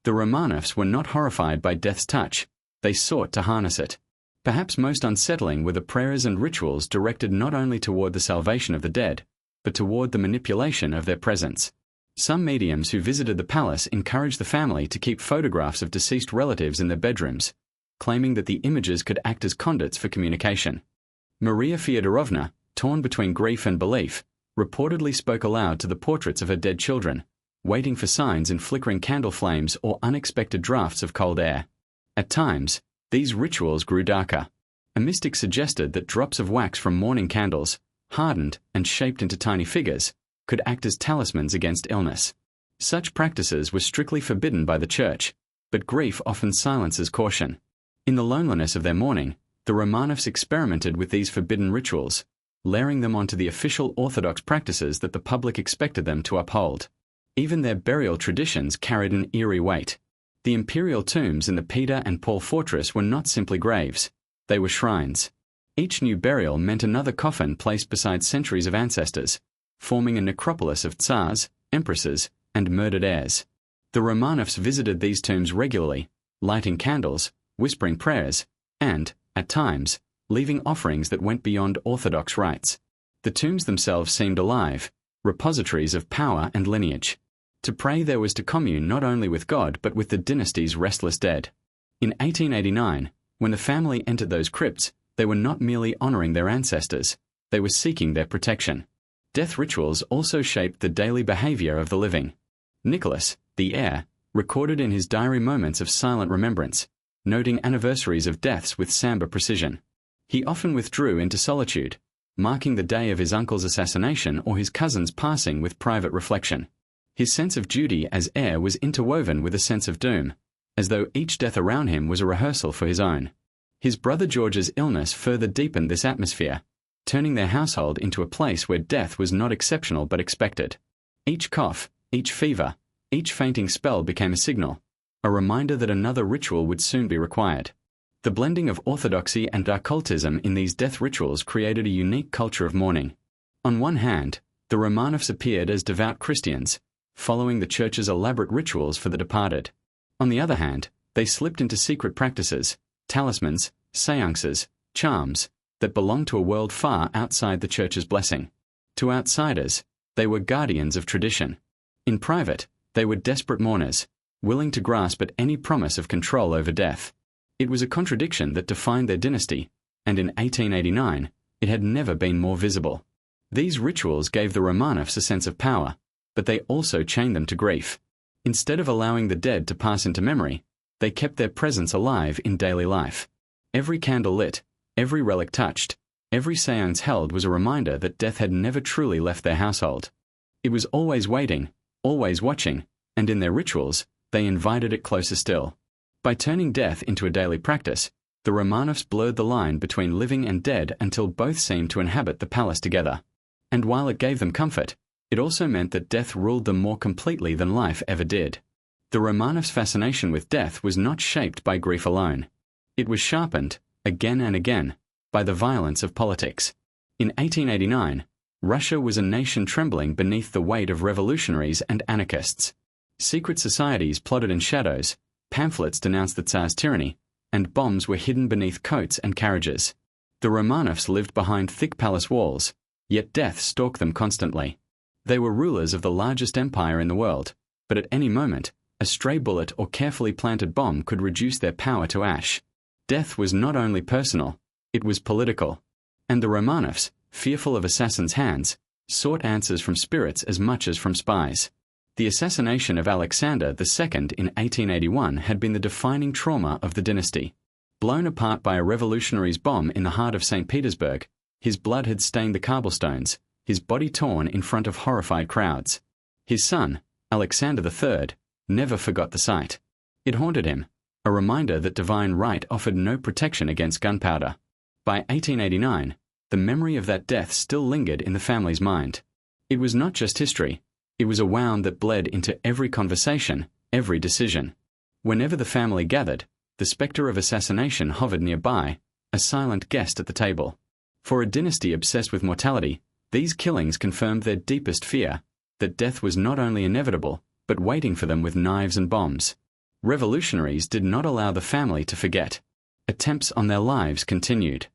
The Romanovs were not horrified by death's touch, they sought to harness it. Perhaps most unsettling were the prayers and rituals directed not only toward the salvation of the dead, but toward the manipulation of their presence. Some mediums who visited the palace encouraged the family to keep photographs of deceased relatives in their bedrooms, claiming that the images could act as conduits for communication. Maria Feodorovna, torn between grief and belief, reportedly spoke aloud to the portraits of her dead children, waiting for signs in flickering candle flames or unexpected drafts of cold air. At times, these rituals grew darker. A mystic suggested that drops of wax from mourning candles, hardened and shaped into tiny figures, could act as talismans against illness. Such practices were strictly forbidden by the Church, but grief often silences caution. In the loneliness of their mourning, the Romanovs experimented with these forbidden rituals, layering them onto the official Orthodox practices that the public expected them to uphold. Even their burial traditions carried an eerie weight. The imperial tombs in the Peter and Paul fortress were not simply graves, they were shrines. Each new burial meant another coffin placed beside centuries of ancestors, forming a necropolis of tsars, empresses, and murdered heirs. The Romanovs visited these tombs regularly, lighting candles, whispering prayers, and, at times, leaving offerings that went beyond orthodox rites. The tombs themselves seemed alive, repositories of power and lineage. To pray there was to commune not only with God but with the dynasty's restless dead. In 1889, when the family entered those crypts, they were not merely honoring their ancestors, they were seeking their protection. Death rituals also shaped the daily behavior of the living. Nicholas, the heir, recorded in his diary moments of silent remembrance, noting anniversaries of deaths with somber precision. He often withdrew into solitude, marking the day of his uncle's assassination or his cousin's passing with private reflection. His sense of duty as heir was interwoven with a sense of doom, as though each death around him was a rehearsal for his own. His brother George's illness further deepened this atmosphere, turning their household into a place where death was not exceptional but expected. Each cough, each fever, each fainting spell became a signal, a reminder that another ritual would soon be required. The blending of orthodoxy and occultism in these death rituals created a unique culture of mourning. On one hand, the Romanovs appeared as devout Christians, following the church's elaborate rituals for the departed. On the other hand, they slipped into secret practices, talismans, seances, charms, that belonged to a world far outside the church's blessing. To outsiders, they were guardians of tradition. In private, they were desperate mourners, willing to grasp at any promise of control over death. It was a contradiction that defined their dynasty, and in 1889, it had never been more visible. These rituals gave the Romanovs a sense of power, but they also chained them to grief. Instead of allowing the dead to pass into memory, they kept their presence alive in daily life. Every candle lit, every relic touched, every séance held was a reminder that death had never truly left their household. It was always waiting, always watching, and in their rituals, they invited it closer still. By turning death into a daily practice, the Romanovs blurred the line between living and dead until both seemed to inhabit the palace together. And while it gave them comfort, it also meant that death ruled them more completely than life ever did. The Romanovs' fascination with death was not shaped by grief alone. It was sharpened, again and again, by the violence of politics. In 1889, Russia was a nation trembling beneath the weight of revolutionaries and anarchists. Secret societies plotted in shadows, pamphlets denounced the Tsar's tyranny, and bombs were hidden beneath coats and carriages. The Romanovs lived behind thick palace walls, yet death stalked them constantly. They were rulers of the largest empire in the world, but at any moment, a stray bullet or carefully planted bomb could reduce their power to ash. Death was not only personal, it was political. And the Romanovs, fearful of assassins' hands, sought answers from spirits as much as from spies. The assassination of Alexander II in 1881 had been the defining trauma of the dynasty. Blown apart by a revolutionary's bomb in the heart of St. Petersburg, his blood had stained the cobblestones, his body torn in front of horrified crowds. His son, Alexander III, never forgot the sight. It haunted him, a reminder that divine right offered no protection against gunpowder. By 1889, the memory of that death still lingered in the family's mind. It was not just history. It was a wound that bled into every conversation, every decision. Whenever the family gathered, the spectre of assassination hovered nearby, a silent guest at the table. For a dynasty obsessed with mortality, these killings confirmed their deepest fear, that death was not only inevitable, but waiting for them with knives and bombs. Revolutionaries did not allow the family to forget. Attempts on their lives continued.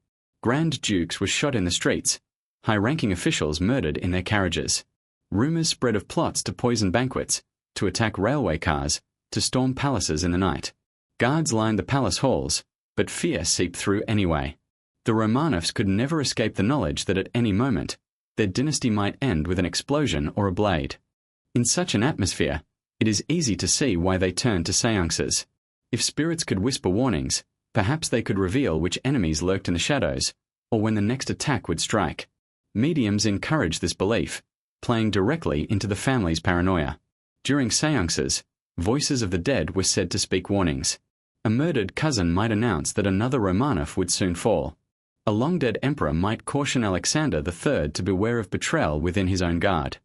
Grand dukes were shot in the streets, high-ranking officials murdered in their carriages. Rumors spread of plots to poison banquets, to attack railway cars, to storm palaces in the night. Guards lined the palace halls, but fear seeped through anyway. The Romanovs could never escape the knowledge that at any moment, their dynasty might end with an explosion or a blade. In such an atmosphere, it is easy to see why they turned to seances. If spirits could whisper warnings, perhaps they could reveal which enemies lurked in the shadows, or when the next attack would strike. Mediums encouraged this belief, playing directly into the family's paranoia. During seances, voices of the dead were said to speak warnings. A murdered cousin might announce that another Romanov would soon fall. A long-dead emperor might caution Alexander III to beware of betrayal within his own guard.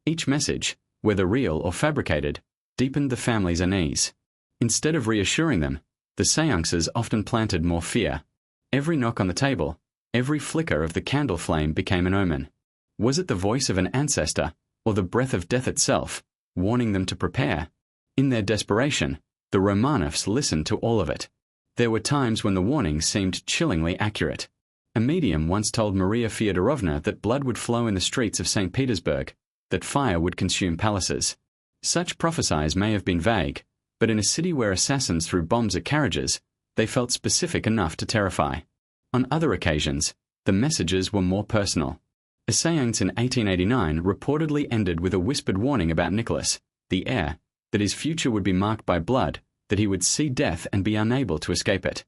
Each message, whether real or fabricated, deepened the family's unease. Instead of reassuring them, the seances often planted more fear. Every knock on the table, every flicker of the candle flame became an omen. Was it the voice of an ancestor, or the breath of death itself, warning them to prepare? In their desperation, the Romanovs listened to all of it. There were times when the warnings seemed chillingly accurate. A medium once told Maria Fyodorovna that blood would flow in the streets of St. Petersburg, that fire would consume palaces. Such prophecies may have been vague, but in a city where assassins threw bombs at carriages, they felt specific enough to terrify. On other occasions, the messages were more personal. A séance in 1889 reportedly ended with a whispered warning about Nicholas, the heir, that his future would be marked by blood, that he would see death and be unable to escape it.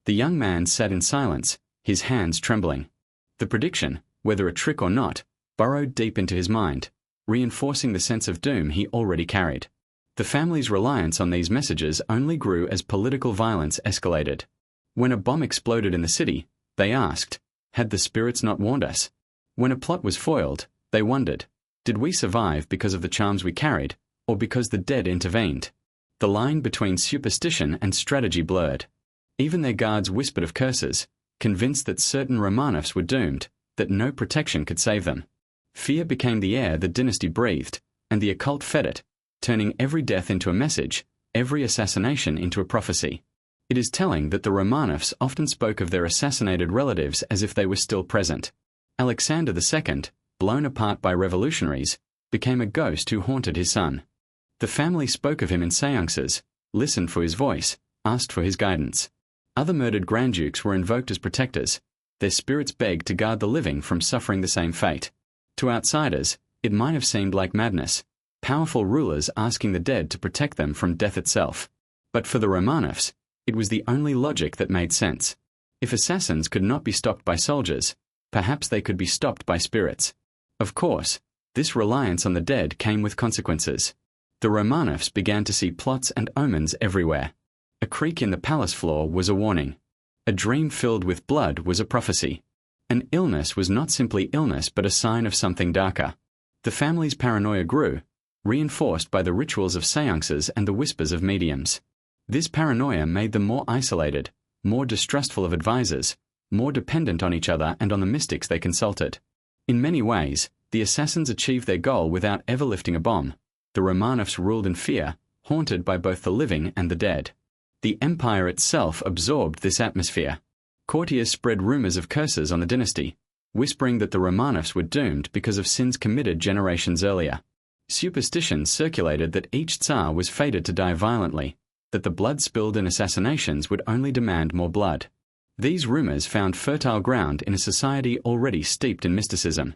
The young man sat in silence, his hands trembling. The prediction, whether a trick or not, burrowed deep into his mind, reinforcing the sense of doom he already carried. The family's reliance on these messages only grew as political violence escalated. When a bomb exploded in the city, they asked, had the spirits not warned us? When a plot was foiled, they wondered, did we survive because of the charms we carried, or because the dead intervened? The line between superstition and strategy blurred. Even their guards whispered of curses, convinced that certain Romanovs were doomed, that no protection could save them. Fear became the air the dynasty breathed, and the occult fed it, turning every death into a message, every assassination into a prophecy. It is telling that the Romanovs often spoke of their assassinated relatives as if they were still present. Alexander II, blown apart by revolutionaries, became a ghost who haunted his son. The family spoke of him in seances, listened for his voice, asked for his guidance. Other murdered granddukes were invoked as protectors. Their spirits begged to guard the living from suffering the same fate. To outsiders, it might have seemed like madness, powerful rulers asking the dead to protect them from death itself. But for the Romanovs, it was the only logic that made sense. If assassins could not be stopped by soldiers, perhaps they could be stopped by spirits. Of course, this reliance on the dead came with consequences. The Romanovs began to see plots and omens everywhere. A creak in the palace floor was a warning. A dream filled with blood was a prophecy. An illness was not simply illness but a sign of something darker. The family's paranoia grew, reinforced by the rituals of seances and the whispers of mediums. This paranoia made them more isolated, more distrustful of advisors, more dependent on each other and on the mystics they consulted. In many ways, the assassins achieved their goal without ever lifting a bomb. The Romanovs ruled in fear, haunted by both the living and the dead. The empire itself absorbed this atmosphere. Courtiers spread rumors of curses on the dynasty, whispering that the Romanovs were doomed because of sins committed generations earlier. Superstitions circulated that each Tsar was fated to die violently, that the blood spilled in assassinations would only demand more blood. These rumors found fertile ground in a society already steeped in mysticism.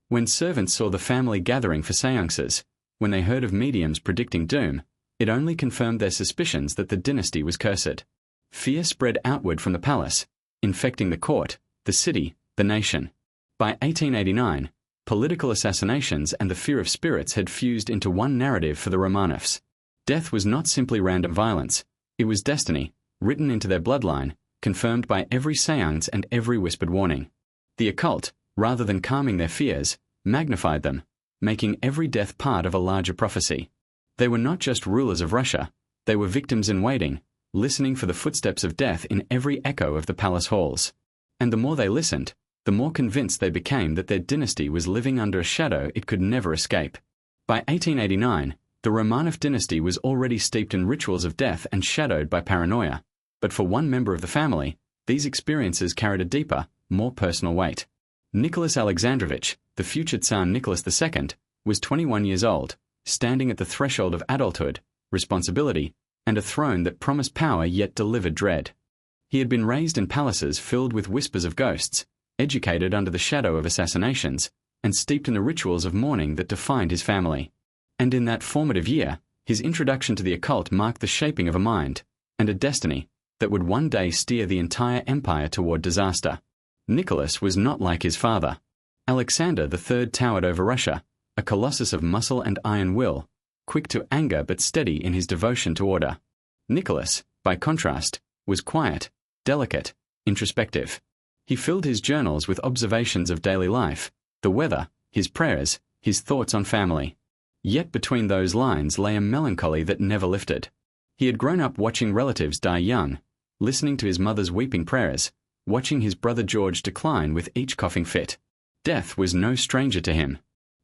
When servants saw the family gathering for seances, when they heard of mediums predicting doom, it only confirmed their suspicions that the dynasty was cursed. Fear spread outward from the palace, infecting the court, the city, the nation. By 1889, political assassinations and the fear of spirits had fused into one narrative for the Romanovs. Death was not simply random violence, it was destiny, written into their bloodline, confirmed by every seance and every whispered warning. The occult, rather than calming their fears, magnified them, making every death part of a larger prophecy. They were not just rulers of Russia, they were victims in waiting, listening for the footsteps of death in every echo of the palace halls. And the more they listened, the more convinced they became that their dynasty was living under a shadow it could never escape. By 1889, the Romanov dynasty was already steeped in rituals of death and shadowed by paranoia. But for one member of the family, these experiences carried a deeper, more personal weight. Nicholas Alexandrovich, the future Tsar Nicholas II, was 21 years old, standing at the threshold of adulthood, responsibility, and a throne that promised power yet delivered dread. He had been raised in palaces filled with whispers of ghosts, educated under the shadow of assassinations, and steeped in the rituals of mourning that defined his family. And in that formative year, his introduction to the occult marked the shaping of a mind, and a destiny, that would one day steer the entire empire toward disaster. Nicholas was not like his father. Alexander III towered over Russia, a colossus of muscle and iron will, quick to anger but steady in his devotion to order. Nicholas, by contrast, was quiet, delicate, introspective. He filled his journals with observations of daily life, the weather, his prayers, his thoughts on family. Yet between those lines lay a melancholy that never lifted. He had grown up watching relatives die young, listening to his mother's weeping prayers, watching his brother George decline with each coughing fit. Death was no stranger to him.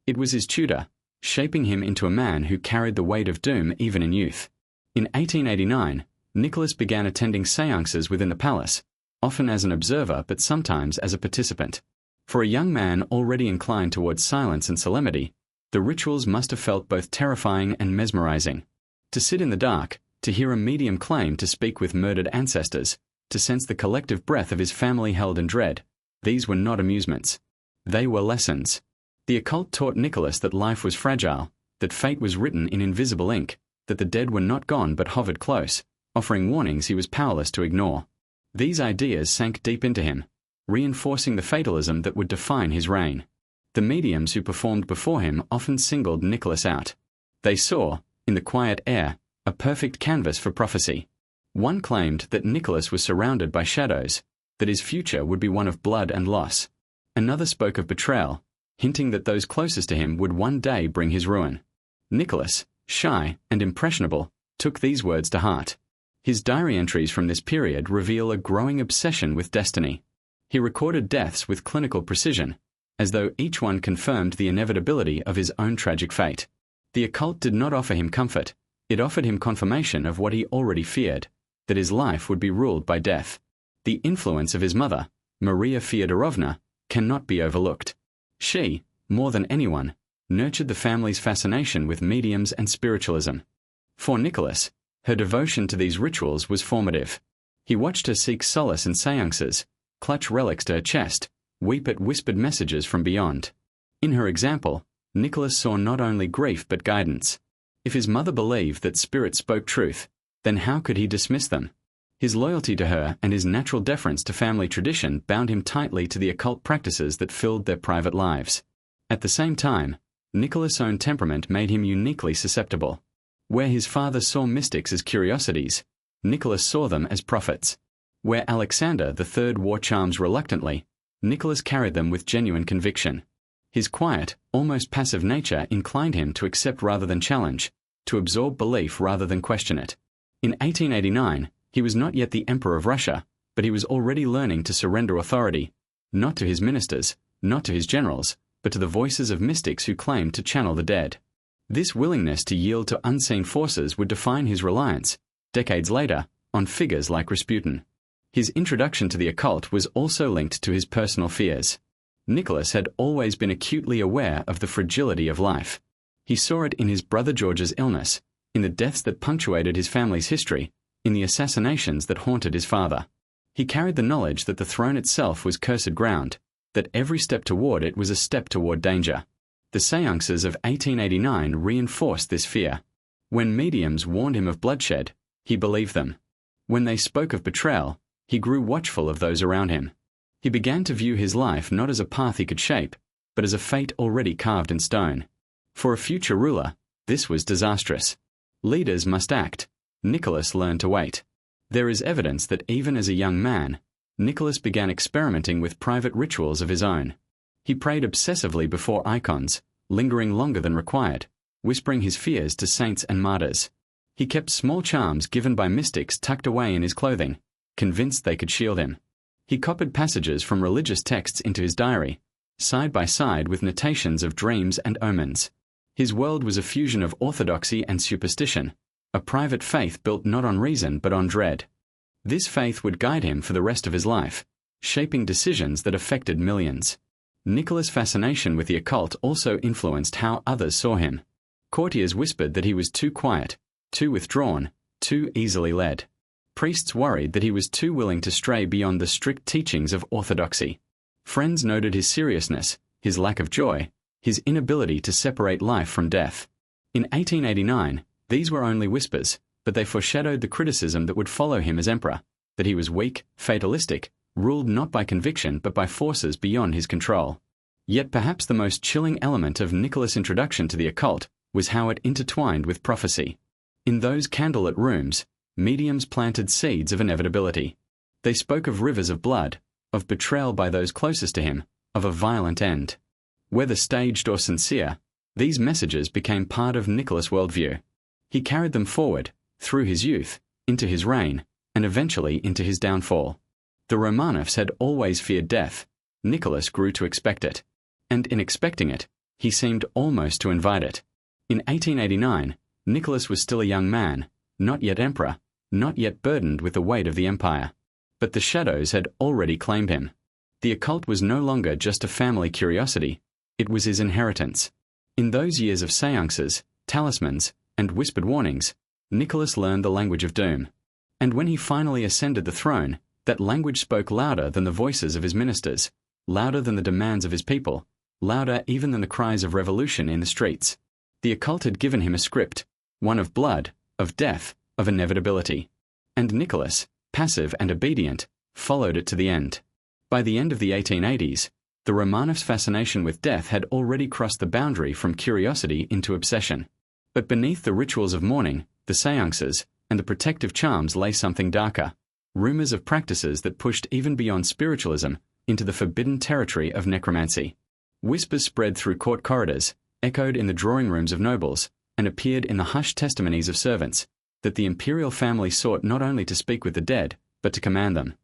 It was his tutor, shaping him into a man who carried the weight of doom even in youth. In 1889, Nicholas began attending seances within the palace, often as an observer but sometimes as a participant. For a young man already inclined towards silence and solemnity, the rituals must have felt both terrifying and mesmerizing. To sit in the dark, to hear a medium claim to speak with murdered ancestors, to sense the collective breath of his family held in dread, these were not amusements. They were lessons. The occult taught Nicholas that life was fragile, that fate was written in invisible ink, that the dead were not gone but hovered close, offering warnings he was powerless to ignore. These ideas sank deep into him, reinforcing the fatalism that would define his reign. The mediums who performed before him often singled Nicholas out. They saw, in the quiet air, a perfect canvas for prophecy. One claimed that Nicholas was surrounded by shadows, that his future would be one of blood and loss. Another spoke of betrayal, hinting that those closest to him would one day bring his ruin. Nicholas, shy and impressionable, took these words to heart. His diary entries from this period reveal a growing obsession with destiny. He recorded deaths with clinical precision, as though each one confirmed the inevitability of his own tragic fate. The occult did not offer him comfort, it offered him confirmation of what he already feared, that his life would be ruled by death. The influence of his mother, Maria Fyodorovna, cannot be overlooked. She, more than anyone, nurtured the family's fascination with mediums and spiritualism. For Nicholas, her devotion to these rituals was formative. He watched her seek solace in seances, clutch relics to her chest, weep at whispered messages from beyond. In her example, Nicholas saw not only grief but guidance. If his mother believed that spirits spoke truth, then how could he dismiss them? His loyalty to her and his natural deference to family tradition bound him tightly to the occult practices that filled their private lives. At the same time, Nicholas' own temperament made him uniquely susceptible. Where his father saw mystics as curiosities, Nicholas saw them as prophets. Where Alexander III wore charms reluctantly, Nicholas carried them with genuine conviction. His quiet, almost passive nature inclined him to accept rather than challenge, to absorb belief rather than question it. In 1889, he was not yet the Emperor of Russia, but he was already learning to surrender authority, not to his ministers, not to his generals, but to the voices of mystics who claimed to channel the dead. This willingness to yield to unseen forces would define his reliance, decades later, on figures like Rasputin. His introduction to the occult was also linked to his personal fears. Nicholas had always been acutely aware of the fragility of life. He saw it in his brother George's illness, in the deaths that punctuated his family's history, in the assassinations that haunted his father. He carried the knowledge that the throne itself was cursed ground, that every step toward it was a step toward danger. The séances of 1889 reinforced this fear. When mediums warned him of bloodshed, he believed them. When they spoke of betrayal, he grew watchful of those around him. He began to view his life not as a path he could shape, but as a fate already carved in stone. For a future ruler, this was disastrous. Leaders must act. Nicholas learned to wait. There is evidence that even as a young man, Nicholas began experimenting with private rituals of his own. He prayed obsessively before icons, lingering longer than required, whispering his fears to saints and martyrs. He kept small charms given by mystics tucked away in his clothing, convinced they could shield him. He copied passages from religious texts into his diary, side by side with notations of dreams and omens. His world was a fusion of orthodoxy and superstition, a private faith built not on reason but on dread. This faith would guide him for the rest of his life, shaping decisions that affected millions. Nicholas' fascination with the occult also influenced how others saw him. Courtiers whispered that he was too quiet, too withdrawn, too easily led. Priests worried that he was too willing to stray beyond the strict teachings of orthodoxy. Friends noted his seriousness, his lack of joy, his inability to separate life from death. In 1889, these were only whispers, but they foreshadowed the criticism that would follow him as emperor, that he was weak, fatalistic, ruled not by conviction but by forces beyond his control. Yet perhaps the most chilling element of Nicholas' introduction to the occult was how it intertwined with prophecy. In those candlelit rooms, mediums planted seeds of inevitability. They spoke of rivers of blood, of betrayal by those closest to him, of a violent end. Whether staged or sincere, these messages became part of Nicholas' worldview. He carried them forward, through his youth, into his reign, and eventually into his downfall. The Romanovs had always feared death. Nicholas grew to expect it. And in expecting it, he seemed almost to invite it. In 1889, Nicholas was still a young man, not yet emperor, not yet burdened with the weight of the empire. But the shadows had already claimed him. The occult was no longer just a family curiosity, it was his inheritance. In those years of séances, talismans, and whispered warnings, Nicholas learned the language of doom. And when he finally ascended the throne, that language spoke louder than the voices of his ministers, louder than the demands of his people, louder even than the cries of revolution in the streets. The occult had given him a script, one of blood, of death, of inevitability. And Nicholas, passive and obedient, followed it to the end. By the end of the 1880s, the Romanovs' fascination with death had already crossed the boundary from curiosity into obsession. But beneath the rituals of mourning, the seances, and the protective charms lay something darker, rumors of practices that pushed even beyond spiritualism into the forbidden territory of necromancy. Whispers spread through court corridors, echoed in the drawing rooms of nobles, and appeared in the hushed testimonies of servants, that the imperial family sought not only to speak with the dead, but to command them.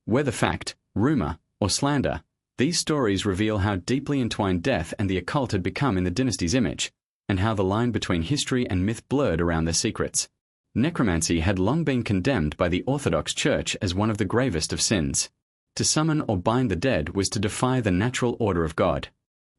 Whether fact, rumor, or slander, these stories reveal how deeply entwined death and the occult had become in the dynasty's image, and how the line between history and myth blurred around their secrets. Necromancy had long been condemned by the Orthodox Church as one of the gravest of sins. To summon or bind the dead was to defy the natural order of God.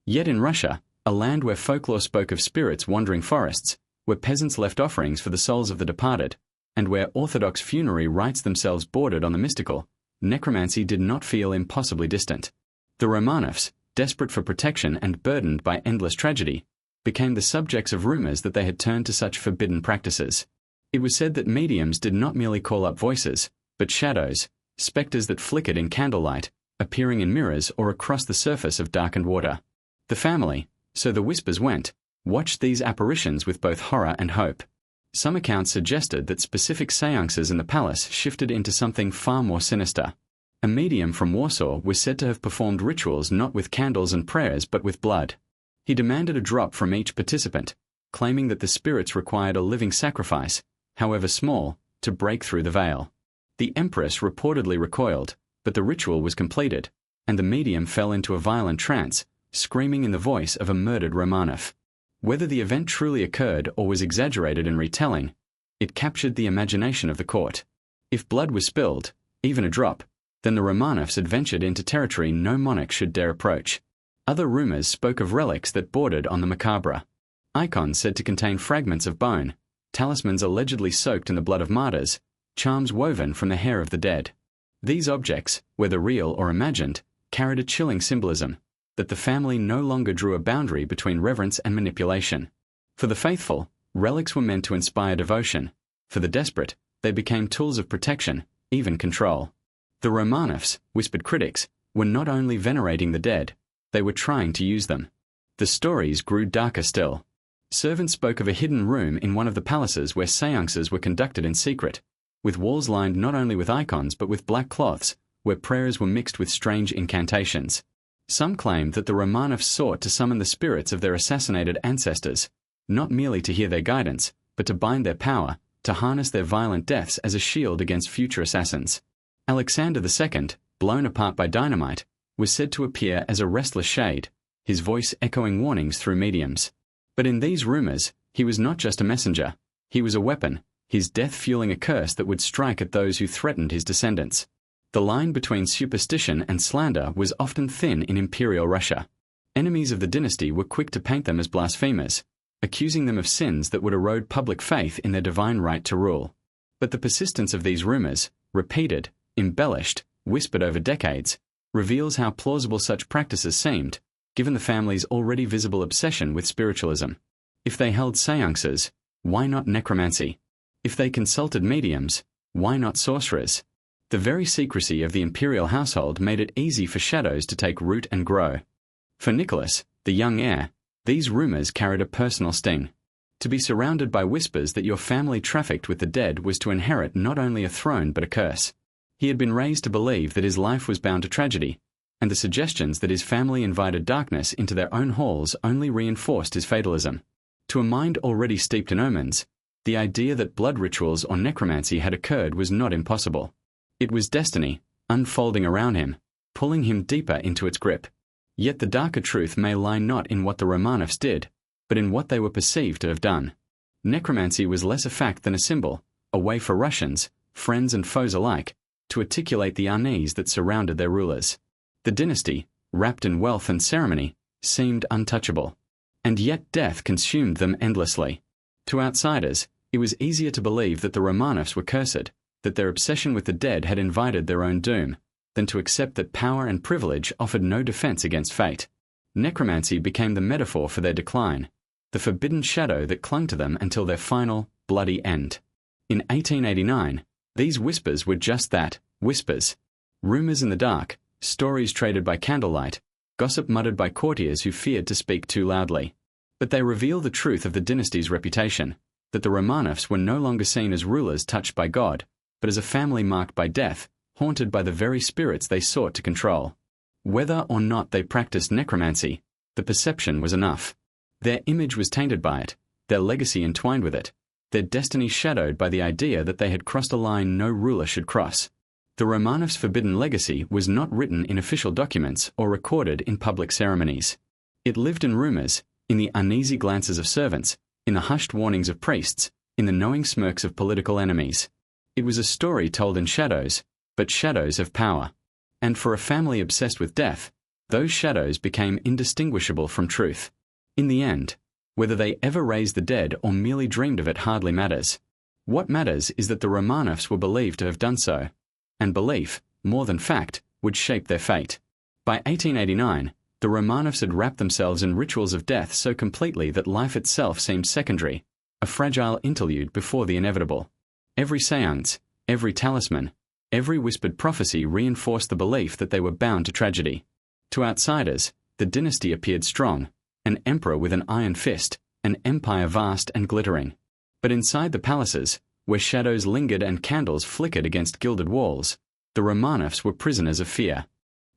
Yet in Russia, a land where folklore spoke of spirits wandering forests, where peasants left offerings for the souls of the departed, and where Orthodox funerary rites themselves bordered on the mystical, necromancy did not feel impossibly distant. The Romanovs, desperate for protection and burdened by endless tragedy, became the subjects of rumors that they had turned to such forbidden practices. It was said that mediums did not merely call up voices, but shadows, specters that flickered in candlelight, appearing in mirrors or across the surface of darkened water. The family, so the whispers went, watched these apparitions with both horror and hope. Some accounts suggested that specific seances in the palace shifted into something far more sinister. A medium from Warsaw was said to have performed rituals not with candles and prayers but with blood. He demanded a drop from each participant, claiming that the spirits required a living sacrifice, however small, to break through the veil. The empress reportedly recoiled, but the ritual was completed, and the medium fell into a violent trance, screaming in the voice of a murdered Romanov. Whether the event truly occurred or was exaggerated in retelling, it captured the imagination of the court. If blood was spilled, even a drop, then the Romanovs had ventured into territory no monarch should dare approach. Other rumors spoke of relics that bordered on the macabre. Icons said to contain fragments of bone, talismans allegedly soaked in the blood of martyrs, charms woven from the hair of the dead. These objects, whether real or imagined, carried a chilling symbolism, that the family no longer drew a boundary between reverence and manipulation. For the faithful, relics were meant to inspire devotion. For the desperate, they became tools of protection, even control. The Romanovs, whispered critics, were not only venerating the dead, they were trying to use them. The stories grew darker still. Servants spoke of a hidden room in one of the palaces where seances were conducted in secret, with walls lined not only with icons but with black cloths, where prayers were mixed with strange incantations. Some claimed that the Romanovs sought to summon the spirits of their assassinated ancestors, not merely to hear their guidance, but to bind their power, to harness their violent deaths as a shield against future assassins. Alexander II, blown apart by dynamite, was said to appear as a restless shade, his voice echoing warnings through mediums. But in these rumors, he was not just a messenger, he was a weapon, his death fueling a curse that would strike at those who threatened his descendants. The line between superstition and slander was often thin in imperial Russia. Enemies of the dynasty were quick to paint them as blasphemers, accusing them of sins that would erode public faith in their divine right to rule. But the persistence of these rumors, repeated, embellished, whispered over decades, reveals how plausible such practices seemed, given the family's already visible obsession with spiritualism. If they held seances, why not necromancy? If they consulted mediums, why not sorcerers? The very secrecy of the imperial household made it easy for shadows to take root and grow. For Nicholas, the young heir, these rumors carried a personal sting. To be surrounded by whispers that your family trafficked with the dead was to inherit not only a throne but a curse. He had been raised to believe that his life was bound to tragedy, and the suggestions that his family invited darkness into their own halls only reinforced his fatalism. To a mind already steeped in omens, the idea that blood rituals or necromancy had occurred was not impossible. It was destiny, unfolding around him, pulling him deeper into its grip. Yet the darker truth may lie not in what the Romanovs did, but in what they were perceived to have done. Necromancy was less a fact than a symbol, a way for Russians, friends and foes alike, to articulate the unease that surrounded their rulers. The dynasty, wrapped in wealth and ceremony, seemed untouchable. And yet death consumed them endlessly. To outsiders, it was easier to believe that the Romanovs were cursed, that their obsession with the dead had invited their own doom, than to accept that power and privilege offered no defense against fate. Necromancy became the metaphor for their decline, the forbidden shadow that clung to them until their final, bloody end. In 1889, these whispers were just that, whispers. Rumors in the dark, stories traded by candlelight, gossip muttered by courtiers who feared to speak too loudly. But they reveal the truth of the dynasty's reputation, that the Romanovs were no longer seen as rulers touched by God, but as a family marked by death, haunted by the very spirits they sought to control. Whether or not they practiced necromancy, the perception was enough. Their image was tainted by it, their legacy entwined with it, their destiny shadowed by the idea that they had crossed a line no ruler should cross. The Romanovs' forbidden legacy was not written in official documents or recorded in public ceremonies. It lived in rumors, in the uneasy glances of servants, in the hushed warnings of priests, in the knowing smirks of political enemies. It was a story told in shadows, but shadows of power. And for a family obsessed with death, those shadows became indistinguishable from truth. In the end, whether they ever raised the dead or merely dreamed of it hardly matters. What matters is that the Romanovs were believed to have done so. And belief, more than fact, would shape their fate. By 1889, the Romanovs had wrapped themselves in rituals of death so completely that life itself seemed secondary, a fragile interlude before the inevitable. Every séance, every talisman, every whispered prophecy reinforced the belief that they were bound to tragedy. To outsiders, the dynasty appeared strong, an emperor with an iron fist, an empire vast and glittering. But inside the palaces, where shadows lingered and candles flickered against gilded walls, the Romanovs were prisoners of fear.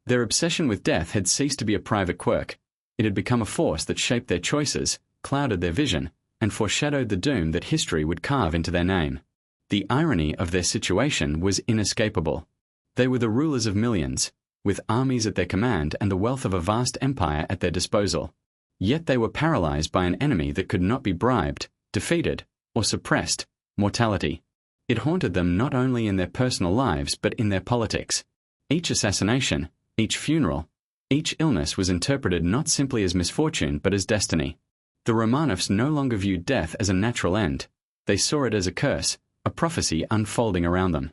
Their obsession with death had ceased to be a private quirk. It had become a force that shaped their choices, clouded their vision, and foreshadowed the doom that history would carve into their name. The irony of their situation was inescapable. They were the rulers of millions, with armies at their command and the wealth of a vast empire at their disposal. Yet they were paralyzed by an enemy that could not be bribed, defeated, or suppressed: mortality. It haunted them not only in their personal lives but in their politics. Each assassination, each funeral, each illness was interpreted not simply as misfortune but as destiny. The Romanovs no longer viewed death as a natural end. They saw it as a curse, a prophecy unfolding around them.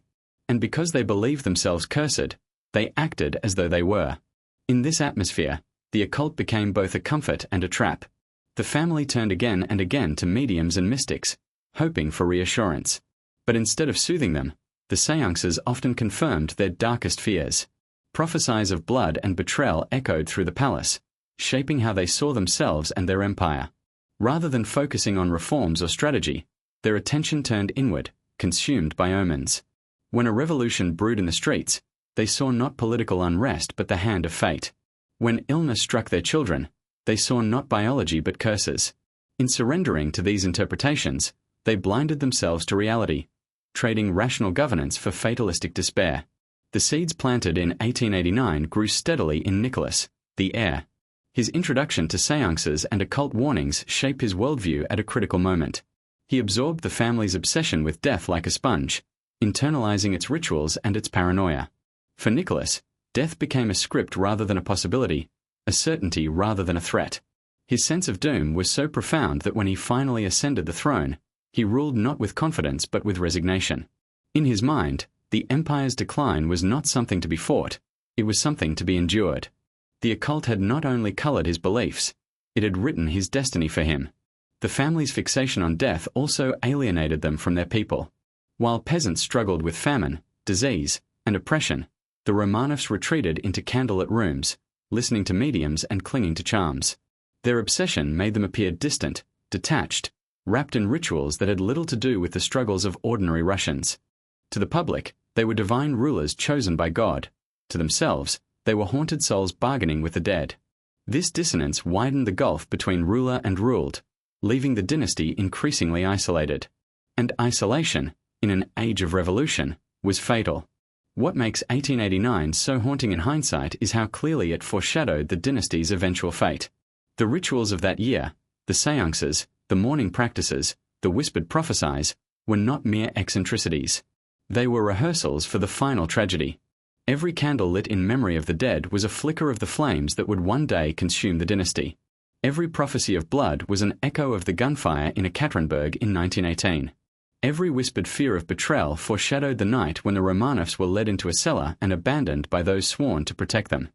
And because they believed themselves cursed, they acted as though they were. In this atmosphere, the occult became both a comfort and a trap. The family turned again and again to mediums and mystics, hoping for reassurance. But instead of soothing them, the séances often confirmed their darkest fears. Prophecies of blood and betrayal echoed through the palace, shaping how they saw themselves and their empire. Rather than focusing on reforms or strategy, their attention turned inward, consumed by omens. When a revolution brewed in the streets, they saw not political unrest but the hand of fate. When illness struck their children, they saw not biology but curses. In surrendering to these interpretations, they blinded themselves to reality, trading rational governance for fatalistic despair. The seeds planted in 1889 grew steadily in Nicholas, the heir. His introduction to séances and occult warnings shaped his worldview at a critical moment. He absorbed the family's obsession with death like a sponge, internalizing its rituals and its paranoia. For Nicholas, death became a script rather than a possibility, a certainty rather than a threat. His sense of doom was so profound that when he finally ascended the throne, he ruled not with confidence but with resignation. In his mind, the empire's decline was not something to be fought, it was something to be endured. The occult had not only colored his beliefs, it had written his destiny for him. The family's fixation on death also alienated them from their people. While peasants struggled with famine, disease, and oppression, the Romanovs retreated into candlelit rooms, listening to mediums and clinging to charms. Their obsession made them appear distant, detached, wrapped in rituals that had little to do with the struggles of ordinary Russians. To the public, they were divine rulers chosen by God. To themselves, they were haunted souls bargaining with the dead. This dissonance widened the gulf between ruler and ruled, leaving the dynasty increasingly isolated. And isolation, in an age of revolution, was fatal. What makes 1889 so haunting in hindsight is how clearly it foreshadowed the dynasty's eventual fate. The rituals of that year, the séances, the mourning practices, the whispered prophecies, were not mere eccentricities. They were rehearsals for the final tragedy. Every candle lit in memory of the dead was a flicker of the flames that would one day consume the dynasty. Every prophecy of blood was an echo of the gunfire in Ekaterinburg in 1918. Every whispered fear of betrayal foreshadowed the night when the Romanovs were led into a cellar and abandoned by those sworn to protect them.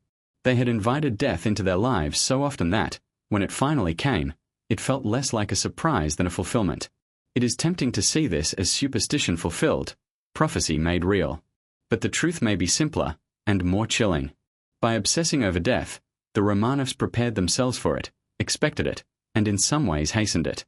They had invited death into their lives so often that, when it finally came, It felt less like a surprise than a fulfillment. It is tempting to see this as superstition fulfilled, prophecy made real. But the truth may be simpler and more chilling. By obsessing over death, the Romanovs prepared themselves for it, expected it, and in some ways hastened it.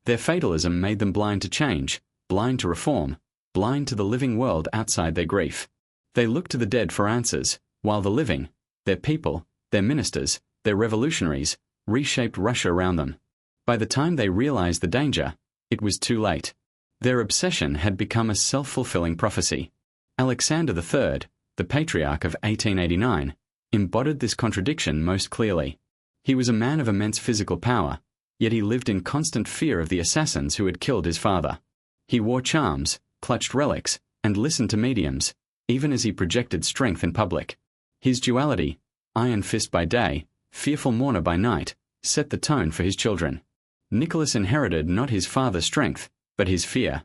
Their fatalism made them blind to change, blind to reform, blind to the living world outside their grief. They looked to the dead for answers, while the living, their people, their ministers, their revolutionaries, reshaped Russia around them. By the time they realized the danger, it was too late. Their obsession had become a self-fulfilling prophecy. Alexander III, the Patriarch of 1889, embodied this contradiction most clearly. He was a man of immense physical power, yet he lived in constant fear of the assassins who had killed his father. He wore charms, clutched relics, and listened to mediums, even as he projected strength in public. His duality, iron fist by day, fearful mourner by night, set the tone for his children. Nicholas inherited not his father's strength, but his fear.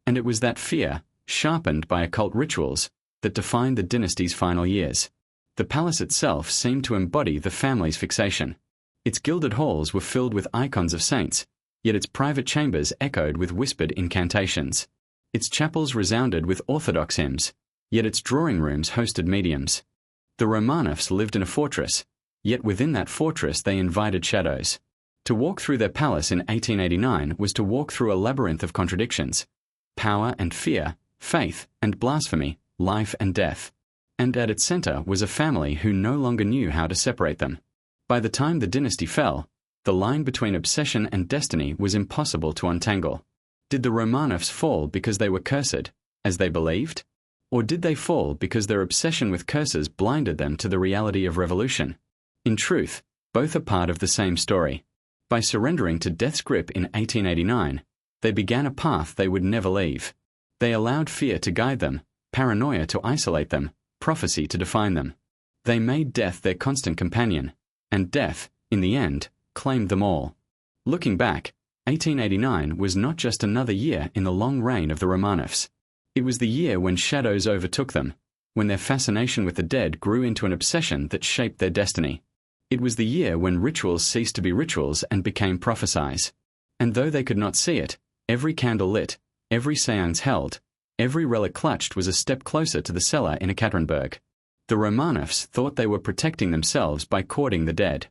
And it was that fear, sharpened by occult rituals, that defined the dynasty's final years. The palace itself seemed to embody the family's fixation. Its gilded halls were filled with icons of saints, yet its private chambers echoed with whispered incantations. Its chapels resounded with orthodox hymns, yet its drawing rooms hosted mediums. The Romanovs lived in a fortress, yet within that fortress they invited shadows. To walk through their palace in 1889 was to walk through a labyrinth of contradictions: power and fear, faith and blasphemy, life and death. And at its center was a family who no longer knew how to separate them. By the time the dynasty fell, the line between obsession and destiny was impossible to untangle. Did the Romanovs fall because they were cursed, as they believed? Or did they fall because their obsession with curses blinded them to the reality of revolution? In truth, both are part of the same story. By surrendering to death's grip in 1889, they began a path they would never leave. They allowed fear to guide them, paranoia to isolate them, prophecy to define them. They made death their constant companion, and death, in the end, claimed them all. Looking back, 1889 was not just another year in the long reign of the Romanovs. It was the year when shadows overtook them, when their fascination with the dead grew into an obsession that shaped their destiny. It was the year when rituals ceased to be rituals and became prophecies. And though they could not see it, every candle lit, every seance held, every relic clutched was a step closer to the cellar in Ekaterinburg. The Romanovs thought they were protecting themselves by courting the dead.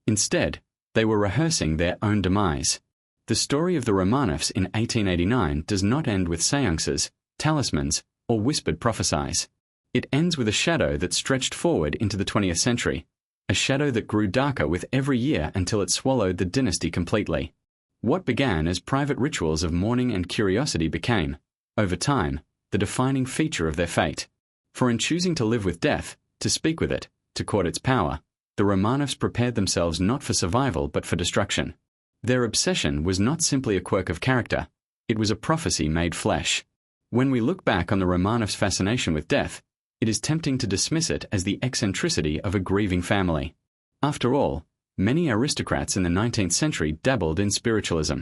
Instead, they were rehearsing their own demise. The story of the Romanovs in 1889 does not end with seances, talismans, or whispered prophecies. It ends with a shadow that stretched forward into the 20th century, a shadow that grew darker with every year until it swallowed the dynasty completely. What began as private rituals of mourning and curiosity became, over time, the defining feature of their fate. For in choosing to live with death, to speak with it, to court its power, the Romanovs prepared themselves not for survival but for destruction. Their obsession was not simply a quirk of character, it was a prophecy made flesh. When we look back on the Romanovs' fascination with death, it is tempting to dismiss it as the eccentricity of a grieving family. After all, many aristocrats in the 19th century dabbled in spiritualism.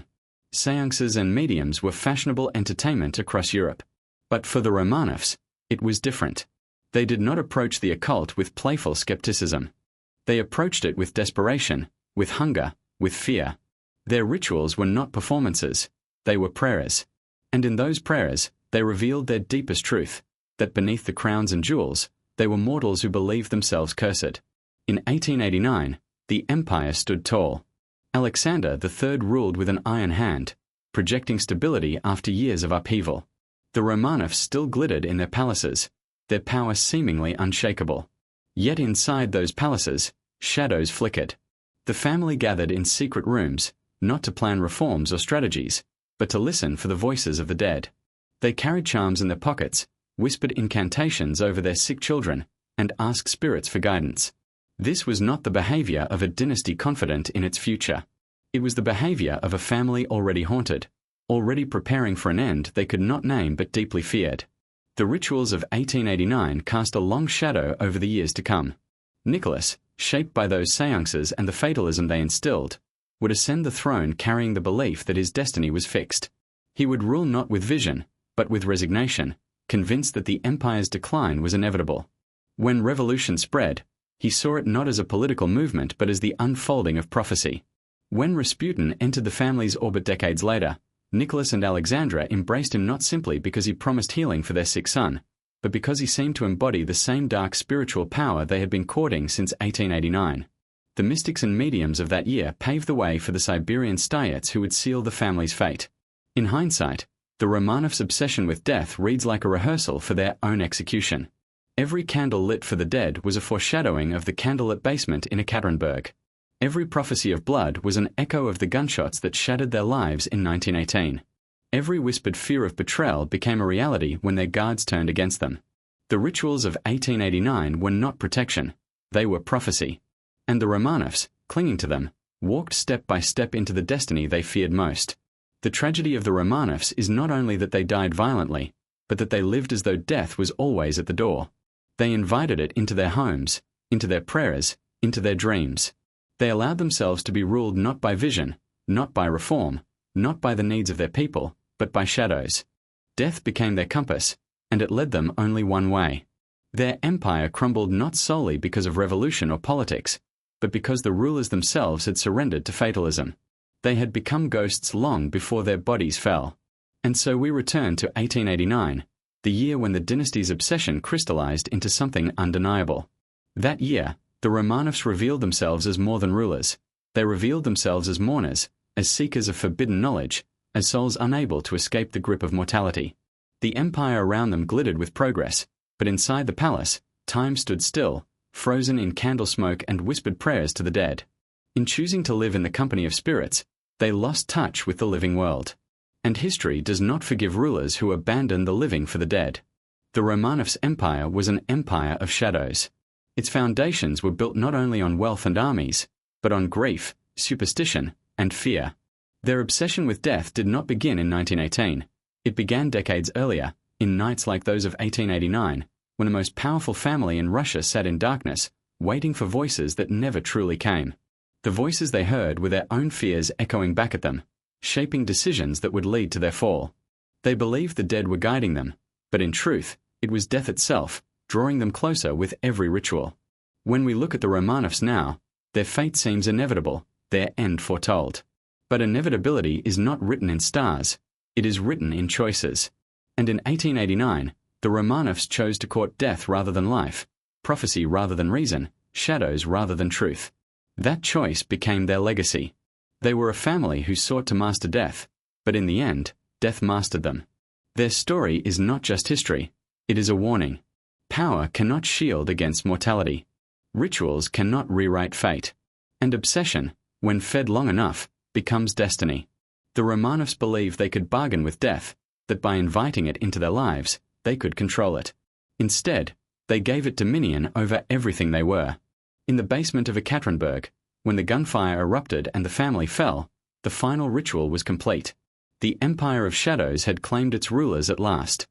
Seances and mediums were fashionable entertainment across Europe. But for the Romanovs, it was different. They did not approach the occult with playful skepticism. They approached it with desperation, with hunger, with fear. Their rituals were not performances, they were prayers. And in those prayers, they revealed their deepest truth, that beneath the crowns and jewels, they were mortals who believed themselves cursed. In 1889, the empire stood tall. Alexander III ruled with an iron hand, projecting stability after years of upheaval. The Romanovs still glittered in their palaces, their power seemingly unshakable. Yet inside those palaces, shadows flickered. The family gathered in secret rooms, not to plan reforms or strategies, but to listen for the voices of the dead. They carried charms in their pockets, whispered incantations over their sick children, and asked spirits for guidance. This was not the behavior of a dynasty confident in its future. It was the behavior of a family already haunted, already preparing for an end they could not name but deeply feared. The rituals of 1889 cast a long shadow over the years to come. Nicholas, shaped by those seances and the fatalism they instilled, would ascend the throne carrying the belief that his destiny was fixed. He would rule not with vision, but with resignation, convinced that the empire's decline was inevitable. When revolution spread, he saw it not as a political movement but as the unfolding of prophecy. When Rasputin entered the family's orbit decades later, Nicholas and Alexandra embraced him not simply because he promised healing for their sick son, but because he seemed to embody the same dark spiritual power they had been courting since 1889. The mystics and mediums of that year paved the way for the Siberian Stayets who would seal the family's fate. In hindsight, the Romanovs' obsession with death reads like a rehearsal for their own execution. Every candle lit for the dead was a foreshadowing of the candlelit basement in Ekaterinburg. Every prophecy of blood was an echo of the gunshots that shattered their lives in 1918. Every whispered fear of betrayal became a reality when their guards turned against them. The rituals of 1889 were not protection, they were prophecy. And the Romanovs, clinging to them, walked step by step into the destiny they feared most. The tragedy of the Romanovs is not only that they died violently, but that they lived as though death was always at the door. They invited it into their homes, into their prayers, into their dreams. They allowed themselves to be ruled not by vision, not by reform, not by the needs of their people, but by shadows. Death became their compass, and it led them only one way. Their empire crumbled not solely because of revolution or politics, but because the rulers themselves had surrendered to fatalism. They had become ghosts long before their bodies fell. And so we return to 1889, the year when the dynasty's obsession crystallized into something undeniable. That year, the Romanovs revealed themselves as more than rulers. They revealed themselves as mourners, as seekers of forbidden knowledge, as souls unable to escape the grip of mortality. The empire around them glittered with progress, but inside the palace, time stood still, frozen in candle smoke and whispered prayers to the dead. In choosing to live in the company of spirits, they lost touch with the living world. And history does not forgive rulers who abandon the living for the dead. The Romanovs' empire was an empire of shadows. Its foundations were built not only on wealth and armies, but on grief, superstition, and fear. Their obsession with death did not begin in 1918. It began decades earlier, in nights like those of 1889, when the most powerful family in Russia sat in darkness, waiting for voices that never truly came. The voices they heard were their own fears echoing back at them, shaping decisions that would lead to their fall. They believed the dead were guiding them, but in truth, it was death itself, drawing them closer with every ritual. When we look at the Romanovs now, their fate seems inevitable, their end foretold. But inevitability is not written in stars, it is written in choices. And in 1889, the Romanovs chose to court death rather than life, prophecy rather than reason, shadows rather than truth. That choice became their legacy. They were a family who sought to master death, but in the end, death mastered them. Their story is not just history, it is a warning. Power cannot shield against mortality. Rituals cannot rewrite fate. And obsession, when fed long enough, becomes destiny. The Romanovs believed they could bargain with death, that by inviting it into their lives, they could control it. Instead, they gave it dominion over everything they were. In the basement of Ekaterinburg, when the gunfire erupted and the family fell, the final ritual was complete. The empire of shadows had claimed its rulers at last.